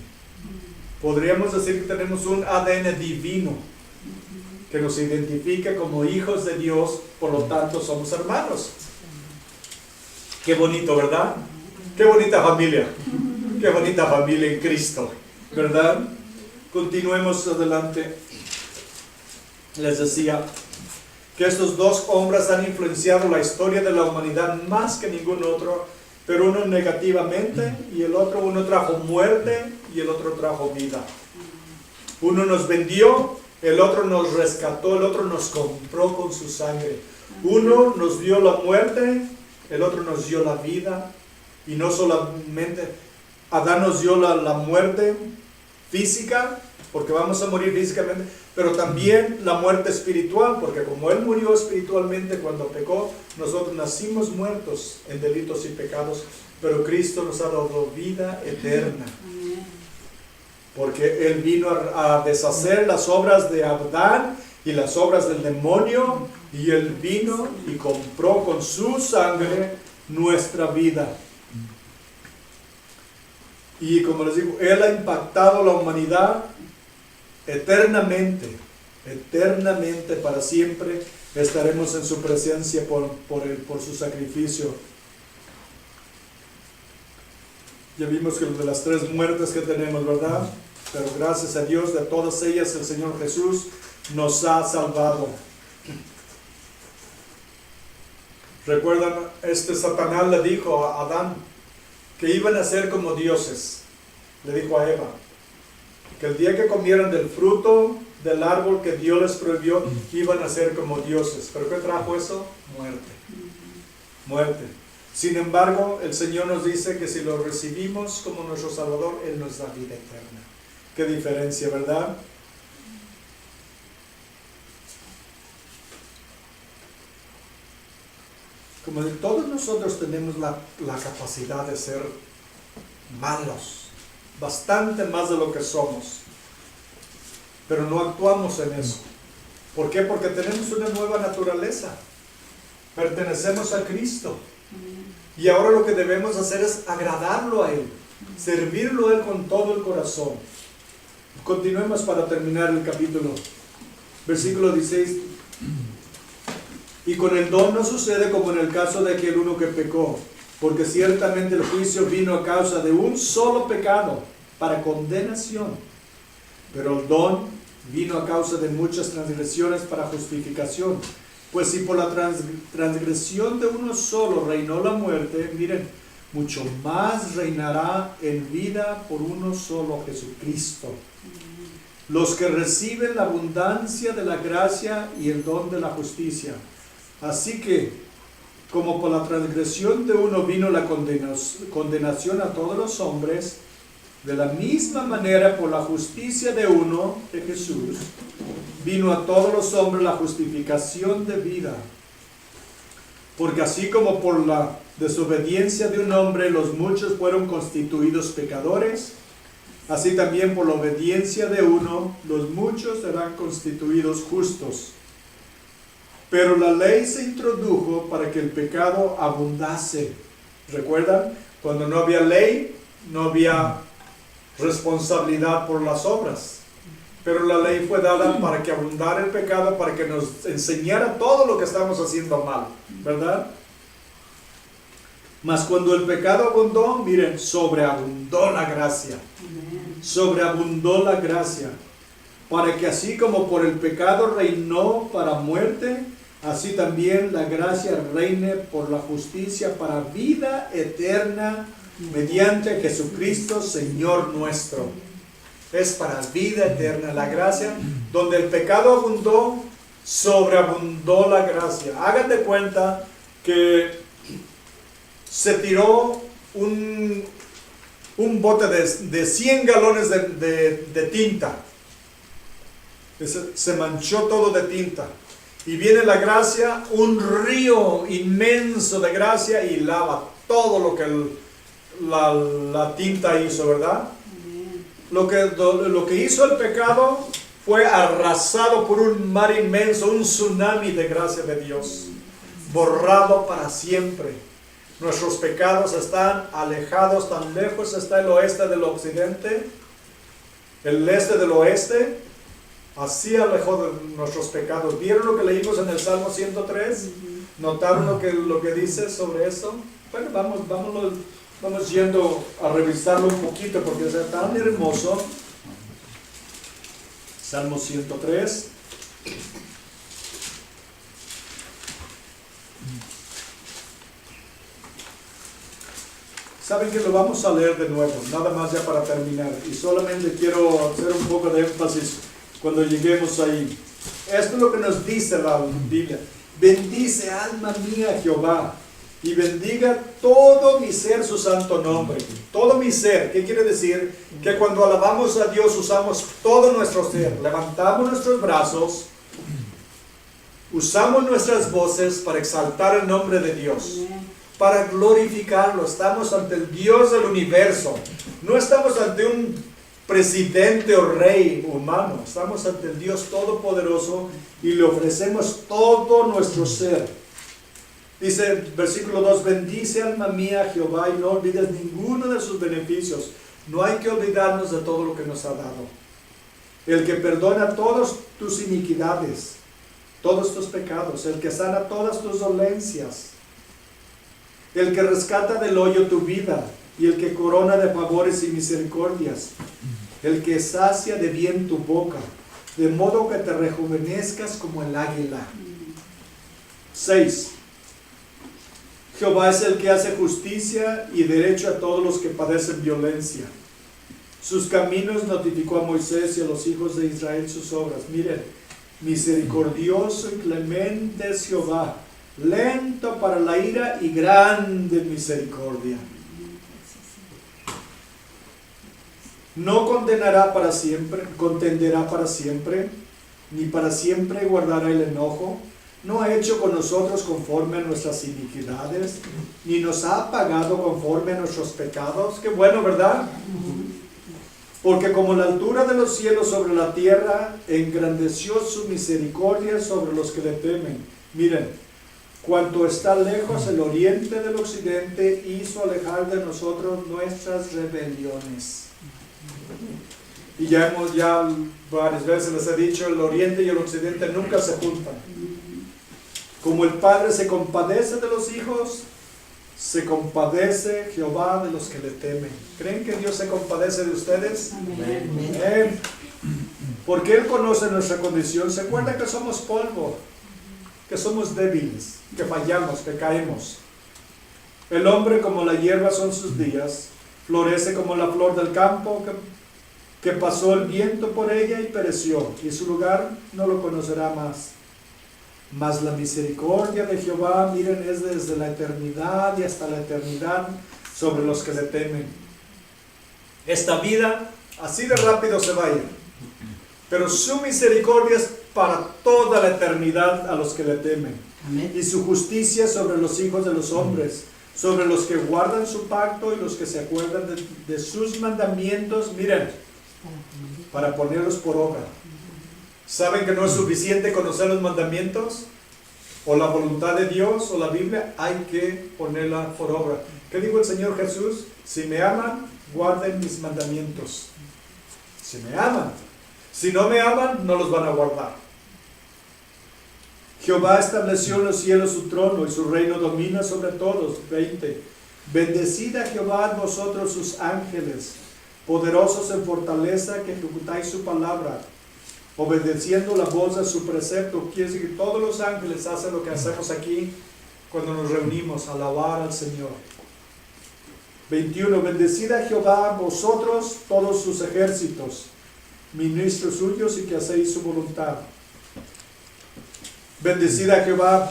Podríamos decir que tenemos un ADN divino que nos identifica como hijos de Dios, por lo tanto somos hermanos. Qué bonito, ¿verdad? Qué bonita familia. Qué bonita familia en Cristo, ¿verdad? Continuemos adelante. Les decía que estos dos hombres han influenciado la historia de la humanidad más que ningún otro, pero uno negativamente y el otro, uno trajo muerte y el otro trajo vida. Uno nos vendió, el otro nos rescató, el otro nos compró con su sangre. Uno nos dio la muerte, el otro nos dio la vida. Y no solamente Adán nos dio la muerte física, porque vamos a morir físicamente, pero también la muerte espiritual, porque como Él murió espiritualmente cuando pecó, nosotros nacimos muertos en delitos y pecados, pero Cristo nos ha dado vida eterna. Porque Él vino a deshacer las obras de Adán y las obras del demonio, y Él vino y compró con su sangre nuestra vida. Y como les digo, Él ha impactado la humanidad eternamente, eternamente, para siempre estaremos en su presencia por su sacrificio. Ya vimos que de las 3 muertes que tenemos, ¿verdad? Pero gracias a Dios, de todas ellas el Señor Jesús nos ha salvado. ¿Recuerdan? Satanás le dijo a Adán que iban a ser como dioses. Le dijo a Eva que el día que comieran del fruto del árbol que Dios les prohibió, iban a ser como dioses. ¿Pero qué trajo eso? Muerte. Muerte. Sin embargo, el Señor nos dice que si lo recibimos como nuestro Salvador, Él nos da vida eterna. Qué diferencia, ¿verdad? Como todos nosotros tenemos la capacidad de ser malos, bastante más de lo que somos, pero no actuamos en eso. ¿Por qué? Porque tenemos una nueva naturaleza, pertenecemos a Cristo, y ahora lo que debemos hacer es agradarlo a Él, servirlo a Él con todo el corazón. Continuemos para terminar el capítulo, versículo 16. Y con el don no sucede como en el caso de aquel uno que pecó, porque ciertamente el juicio vino a causa de un solo pecado, para condenación. Pero el don vino a causa de muchas transgresiones para justificación. Pues si por la transgresión de uno solo reinó la muerte, miren, mucho más reinará en vida por uno solo, Jesucristo. Los que reciben la abundancia de la gracia y el don de la justicia. Así que, como por la transgresión de uno vino la condenación a todos los hombres, de la misma manera por la justicia de uno, de Jesús, vino a todos los hombres la justificación de vida. Porque así como por la desobediencia de un hombre los muchos fueron constituidos pecadores, así también por la obediencia de uno los muchos serán constituidos justos. Pero la ley se introdujo para que el pecado abundase. ¿Recuerdan? Cuando no había ley, no había responsabilidad por las obras. Pero la ley fue dada para que abundara el pecado, para que nos enseñara todo lo que estamos haciendo mal, ¿verdad? Mas cuando el pecado abundó, miren, sobreabundó la gracia. Sobreabundó la gracia. Para que así como por el pecado reinó para muerte, así también la gracia reine por la justicia para vida eterna mediante Jesucristo Señor nuestro. Es para vida eterna la gracia. Donde el pecado abundó, sobreabundó la gracia. Hagan de cuenta que se tiró un bote de 100 galones de tinta. Se manchó todo de tinta. Y viene la gracia, un río inmenso de gracia y lava todo lo que la tinta hizo, ¿verdad? Lo que hizo el pecado fue arrasado por un mar inmenso, un tsunami de gracia de Dios, borrado para siempre. Nuestros pecados están alejados, tan lejos está el oeste del occidente, el este del oeste, así alejó de nuestros pecados. ¿Vieron lo que leímos en el Salmo 103? ¿Notaron lo que dice sobre eso? Bueno, vamos yendo a revisarlo un poquito porque es tan hermoso. Salmo 103. Saben que lo vamos a leer de nuevo, nada más ya para terminar. Y solamente quiero hacer un poco de énfasis cuando lleguemos ahí. Esto es lo que nos dice la Biblia. Bendice alma mía Jehová y bendiga todo mi ser su santo nombre. Todo mi ser, ¿qué quiere decir? Que cuando alabamos a Dios usamos todo nuestro ser. Levantamos nuestros brazos, usamos nuestras voces para exaltar el nombre de Dios, para glorificarlo. Estamos ante el Dios del universo. No estamos ante un presidente o rey humano. Estamos ante el Dios todopoderoso y le ofrecemos todo nuestro ser. Dice versículo 2: bendice alma mía Jehová y no olvides ninguno de sus beneficios. No hay que olvidarnos de todo lo que nos ha dado. El que perdona todas tus iniquidades, todos tus pecados, el que sana todas tus dolencias, el que rescata del hoyo tu vida y el que corona de favores y misericordias, el que sacia de bien tu boca, de modo que te rejuvenezcas como el águila. 6. Jehová es el que hace justicia y derecho a todos los que padecen violencia. Sus caminos notificó a Moisés y a los hijos de Israel sus obras. Miren, misericordioso y clemente es Jehová, lento para la ira y grande misericordia. No condenará para siempre, contenderá para siempre, ni para siempre guardará el enojo. No ha hecho con nosotros conforme a nuestras iniquidades, ni nos ha pagado conforme a nuestros pecados. Qué bueno, ¿verdad? Porque como la altura de los cielos sobre la tierra, engrandeció su misericordia sobre los que le temen. Miren, cuanto está lejos el oriente del occidente, hizo alejar de nosotros nuestras rebeliones. Y ya varias veces les he dicho, el oriente y el occidente nunca se juntan. Como el Padre se compadece de los hijos, se compadece Jehová de los que le temen. ¿Creen que Dios se compadece de ustedes? Amén. Porque Él conoce nuestra condición. Se acuerda que somos polvo, que somos débiles, que fallamos, que caemos. El hombre como la hierba son sus días, florece como la flor del campo, que pasó el viento por ella y pereció, y su lugar no lo conocerá más. Mas la misericordia de Jehová, miren, es desde la eternidad y hasta la eternidad sobre los que le temen. Esta vida así de rápido se va a ir, pero su misericordia es para toda la eternidad a los que le temen. Amén. Y su justicia sobre los hijos de los hombres, sobre los que guardan su pacto y los que se acuerdan de sus mandamientos, miren, para ponerlos por obra. ¿Saben que no es suficiente conocer los mandamientos? O la voluntad de Dios, o la Biblia, hay que ponerla por obra. ¿Qué dijo el Señor Jesús? Si me aman, guarden mis mandamientos. Si me aman. Si no me aman, no los van a guardar. Jehová estableció en los cielos su trono y su reino domina sobre todos. 20. Bendecid a Jehová vosotros sus ángeles, poderosos en fortaleza que ejecutáis su palabra, obedeciendo la voz de su precepto. Quiere decir que todos los ángeles hacen lo que hacemos aquí cuando nos reunimos, alabar al Señor. 21. Bendecid a Jehová vosotros todos sus ejércitos, ministros suyos y que hacéis su voluntad. Bendecid a Jehová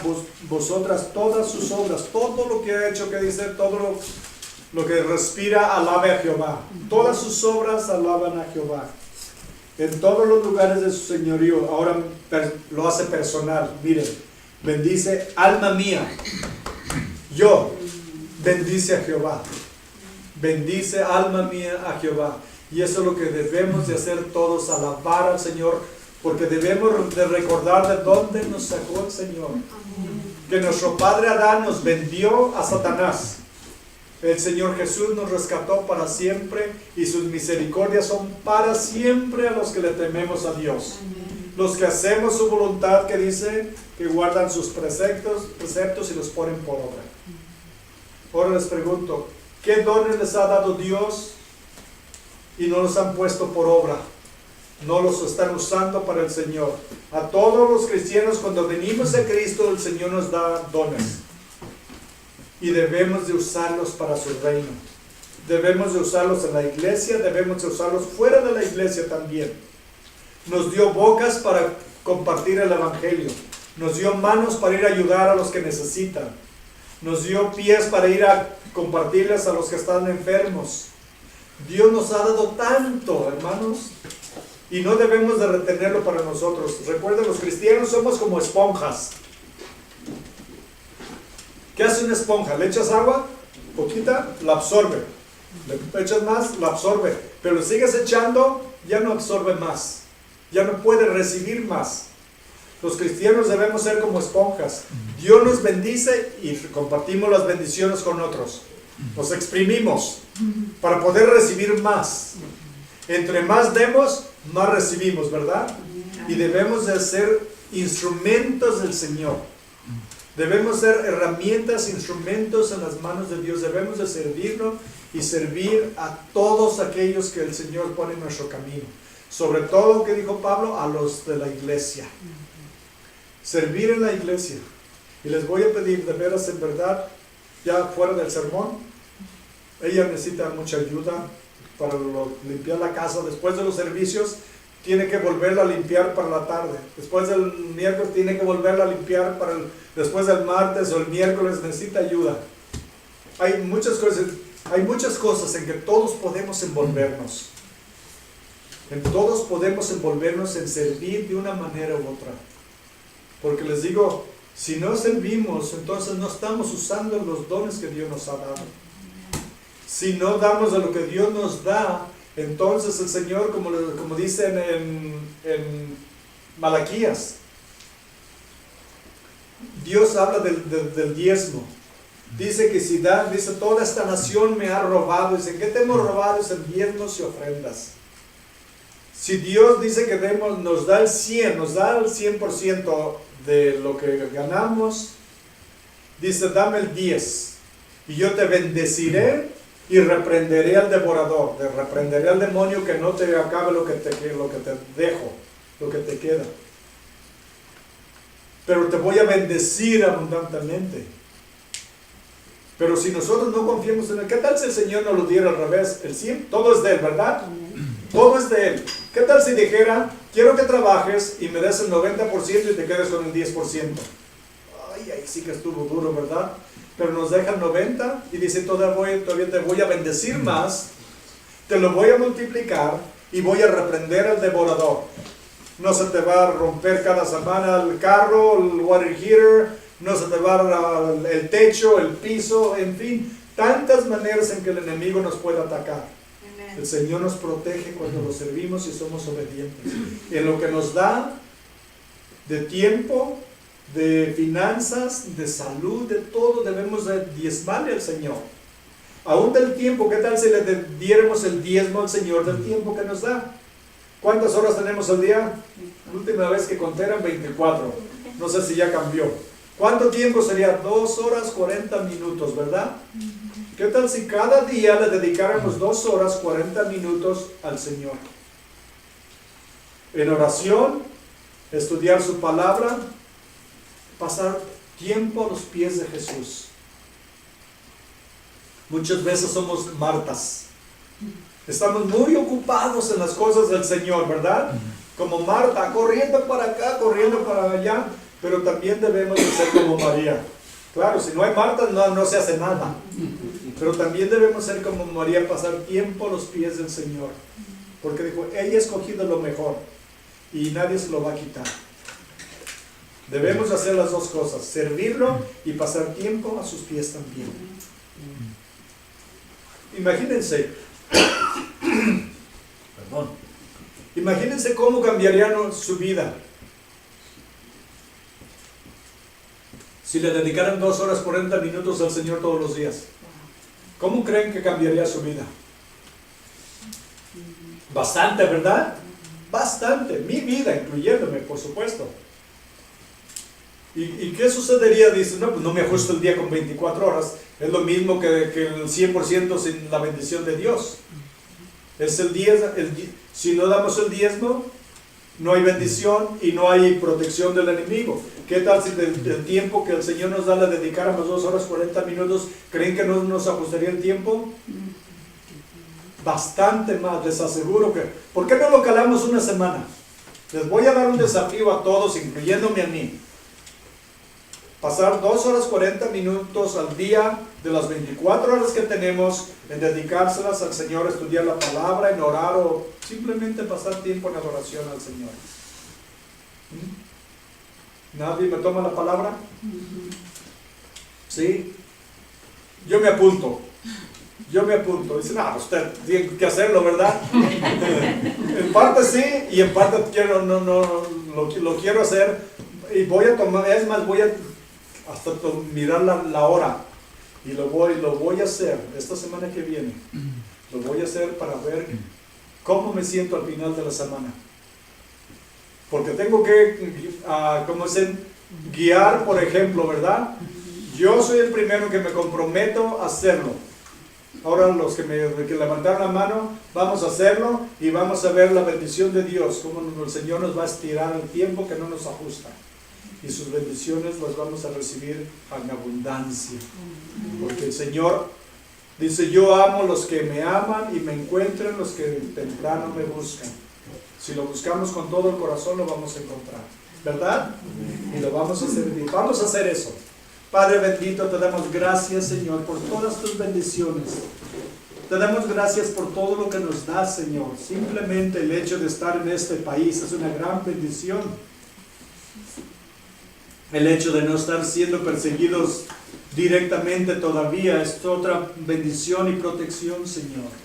vosotras todas sus obras, todo lo que ha hecho, que dice, todo lo que respira, alabe a Jehová. Todas sus obras alaban a Jehová. En todos los lugares de su señorío. Ahora lo hace personal. Miren, bendice alma mía. Yo, bendice a Jehová. Bendice alma mía a Jehová. Y eso es lo que debemos de hacer todos, alabar al Señor, porque debemos de recordar de dónde nos sacó el Señor. Que nuestro padre Adán nos vendió a Satanás. El Señor Jesús nos rescató para siempre y sus misericordias son para siempre a los que le tememos a Dios. Los que hacemos su voluntad, que dice que guardan sus preceptos y los ponen por obra. Ahora les pregunto, ¿qué dones les ha dado Dios y no los han puesto por obra? No los están usando para el Señor. A todos los cristianos, cuando venimos a Cristo, el Señor nos da dones. Y debemos de usarlos para su reino. Debemos de usarlos en la iglesia, debemos de usarlos fuera de la iglesia también. Nos dio bocas para compartir el evangelio. Nos dio manos para ir a ayudar a los que necesitan. Nos dio pies para ir a compartirles a los que están enfermos. Dios nos ha dado tanto, hermanos, y no debemos de retenerlo para nosotros. Recuerden, los cristianos somos como esponjas. ¿Qué hace una esponja? Le echas agua, poquita, la absorbe. Le echas más, la absorbe. Pero le sigues echando, ya no absorbe más. Ya no puede recibir más. Los cristianos debemos ser como esponjas. Dios nos bendice y compartimos las bendiciones con otros. Nos exprimimos para poder recibir más. Entre más demos, más recibimos, ¿verdad? Y debemos de ser instrumentos del Señor. Debemos ser herramientas, instrumentos en las manos de Dios. Debemos de servirnos y servir a todos aquellos que el Señor pone en nuestro camino. Sobre todo, que dijo Pablo, a los de la iglesia. Servir en la iglesia. Y les voy a pedir, de veras, en verdad, ya fuera del sermón, ella necesita mucha ayuda para limpiar la casa. Después de los servicios, tiene que volverla a limpiar para la tarde. Después del miércoles, tiene que volverla a limpiar después del martes o el miércoles, necesita ayuda. Hay muchas cosas en que todos podemos envolvernos. Todos podemos envolvernos en servir de una manera u otra. Porque les digo, si no servimos, entonces no estamos usando los dones que Dios nos ha dado. Si no damos de lo que Dios nos da, entonces el Señor, como dice en Malaquías, Dios habla del diezmo. Dice que dice, toda esta nación me ha robado. Dice, ¿qué te hemos robado? Es en diezmos y ofrendas. Si Dios dice que nos da el 100% de lo que ganamos, dice, dame el 10 y yo te bendeciré y reprenderé al devorador, reprenderé al demonio que no te acabe lo que te dejo, lo que te queda. Pero te voy a bendecir abundantemente. Pero si nosotros no confiamos en Él, ¿qué tal si el Señor nos lo diera al revés? El 100, todo es de Él, ¿verdad? Todo es de Él. ¿Qué tal si dijera, quiero que trabajes y me des el 90% y te quedes con el 10%? Ay, ahí sí que estuvo duro, ¿verdad? Pero nos deja el 90% y dice, todavía te voy a bendecir más, te lo voy a multiplicar y voy a reprender al devorador. No se te va a romper cada semana el carro, el water heater, no se te va a el techo, el piso, en fin, tantas maneras en que el enemigo nos puede atacar. El Señor nos protege cuando lo servimos y somos obedientes. En lo que nos da de tiempo, de finanzas, de salud, de todo, debemos de diezmarle al Señor. Aún del tiempo, ¿qué tal si le diéramos el diezmo al Señor del tiempo que nos da? ¿Cuántas horas tenemos al día? La última vez que conté eran 24. No sé si ya cambió. ¿Cuánto tiempo sería? 2 horas 40 minutos, ¿verdad? ¿Qué tal si cada día le dedicáramos 2 horas 40 minutos al Señor? En oración, estudiar su palabra, pasar tiempo a los pies de Jesús. Muchas veces somos Martas. Estamos muy ocupados en las cosas del Señor, ¿verdad? Como Marta, corriendo para acá, corriendo para allá, pero también debemos de ser como María. Claro, si no hay Marta, no se hace nada. Pero también debemos ser como María, pasar tiempo a los pies del Señor. Porque dijo, ella ha escogido lo mejor y nadie se lo va a quitar. Debemos hacer las dos cosas, servirlo y pasar tiempo a sus pies también. Imagínense, imagínense cómo cambiaría su vida si le dedicaran 2 horas 40 minutos al Señor todos los días. ¿Cómo creen que cambiaría su vida? Bastante, ¿verdad? Bastante, mi vida, incluyéndome, por supuesto. ¿Y qué sucedería? Dice, no, pues no me ajusto el día con 24 horas. Es lo mismo que el 100% sin la bendición de Dios. Es si no damos el diezmo, no hay bendición y no hay protección del enemigo. ¿Qué tal si el tiempo que el Señor nos da le dedicáramos 2 horas 40 minutos? ¿Creen que no nos ajustaría el tiempo? Bastante más, les aseguro que... ¿Por qué no lo calamos una semana? Les voy a dar un desafío a todos, incluyéndome a mí. Pasar 2 horas 40 minutos al día de las 24 horas que tenemos en dedicárselas al Señor, estudiar la palabra, en orar o simplemente pasar tiempo en adoración al Señor. ¿Nadie me toma la palabra? ¿Sí? Yo me apunto. Dice, no, usted tiene que hacerlo, ¿verdad? En parte sí, y en parte lo quiero hacer. Y voy a tomar, es más, voy a hasta mirar la hora. Y lo voy a hacer esta semana que viene. Lo voy a hacer para ver cómo me siento al final de la semana. Porque tengo que, guiar, por ejemplo, ¿verdad? Yo soy el primero que me comprometo a hacerlo. Ahora los que levantaron la mano, vamos a hacerlo y vamos a ver la bendición de Dios, cómo el Señor nos va a estirar el tiempo que no nos ajusta. Y sus bendiciones las vamos a recibir en abundancia. Porque el Señor dice, yo amo los que me aman y me encuentran los que temprano me buscan. Si lo buscamos con todo el corazón, lo vamos a encontrar, ¿verdad? Y lo vamos a servir. Vamos a hacer eso. Padre bendito, te damos gracias, Señor, por todas tus bendiciones. Te damos gracias por todo lo que nos das, Señor. Simplemente el hecho de estar en este país es una gran bendición. El hecho de no estar siendo perseguidos directamente todavía es otra bendición y protección, Señor.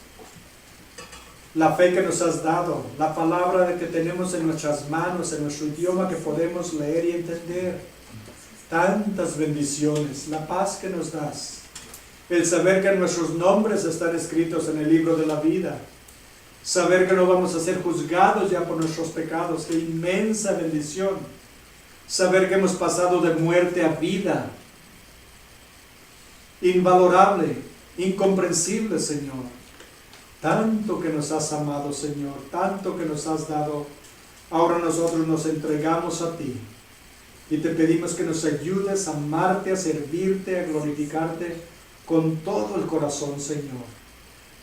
La fe que nos has dado, la palabra que tenemos en nuestras manos, en nuestro idioma que podemos leer y entender. Tantas bendiciones, la paz que nos das, el saber que nuestros nombres están escritos en el libro de la vida, saber que no vamos a ser juzgados ya por nuestros pecados, qué inmensa bendición, saber que hemos pasado de muerte a vida, invalorable, incomprensible, Señor. Tanto que nos has amado, Señor, tanto que nos has dado. Ahora nosotros nos entregamos a ti y te pedimos que nos ayudes a amarte, a servirte, a glorificarte con todo el corazón, Señor.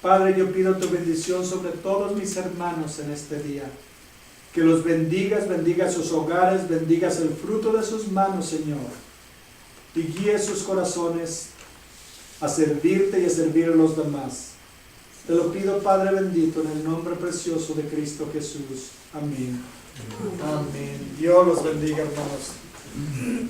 Padre, yo pido tu bendición sobre todos mis hermanos en este día. Que los bendigas, bendigas sus hogares, bendigas el fruto de sus manos, Señor. Y guíe sus corazones a servirte y a servir a los demás. Te lo pido, Padre bendito, en el nombre precioso de Cristo Jesús. Amén. Amén. Dios los bendiga, hermanos.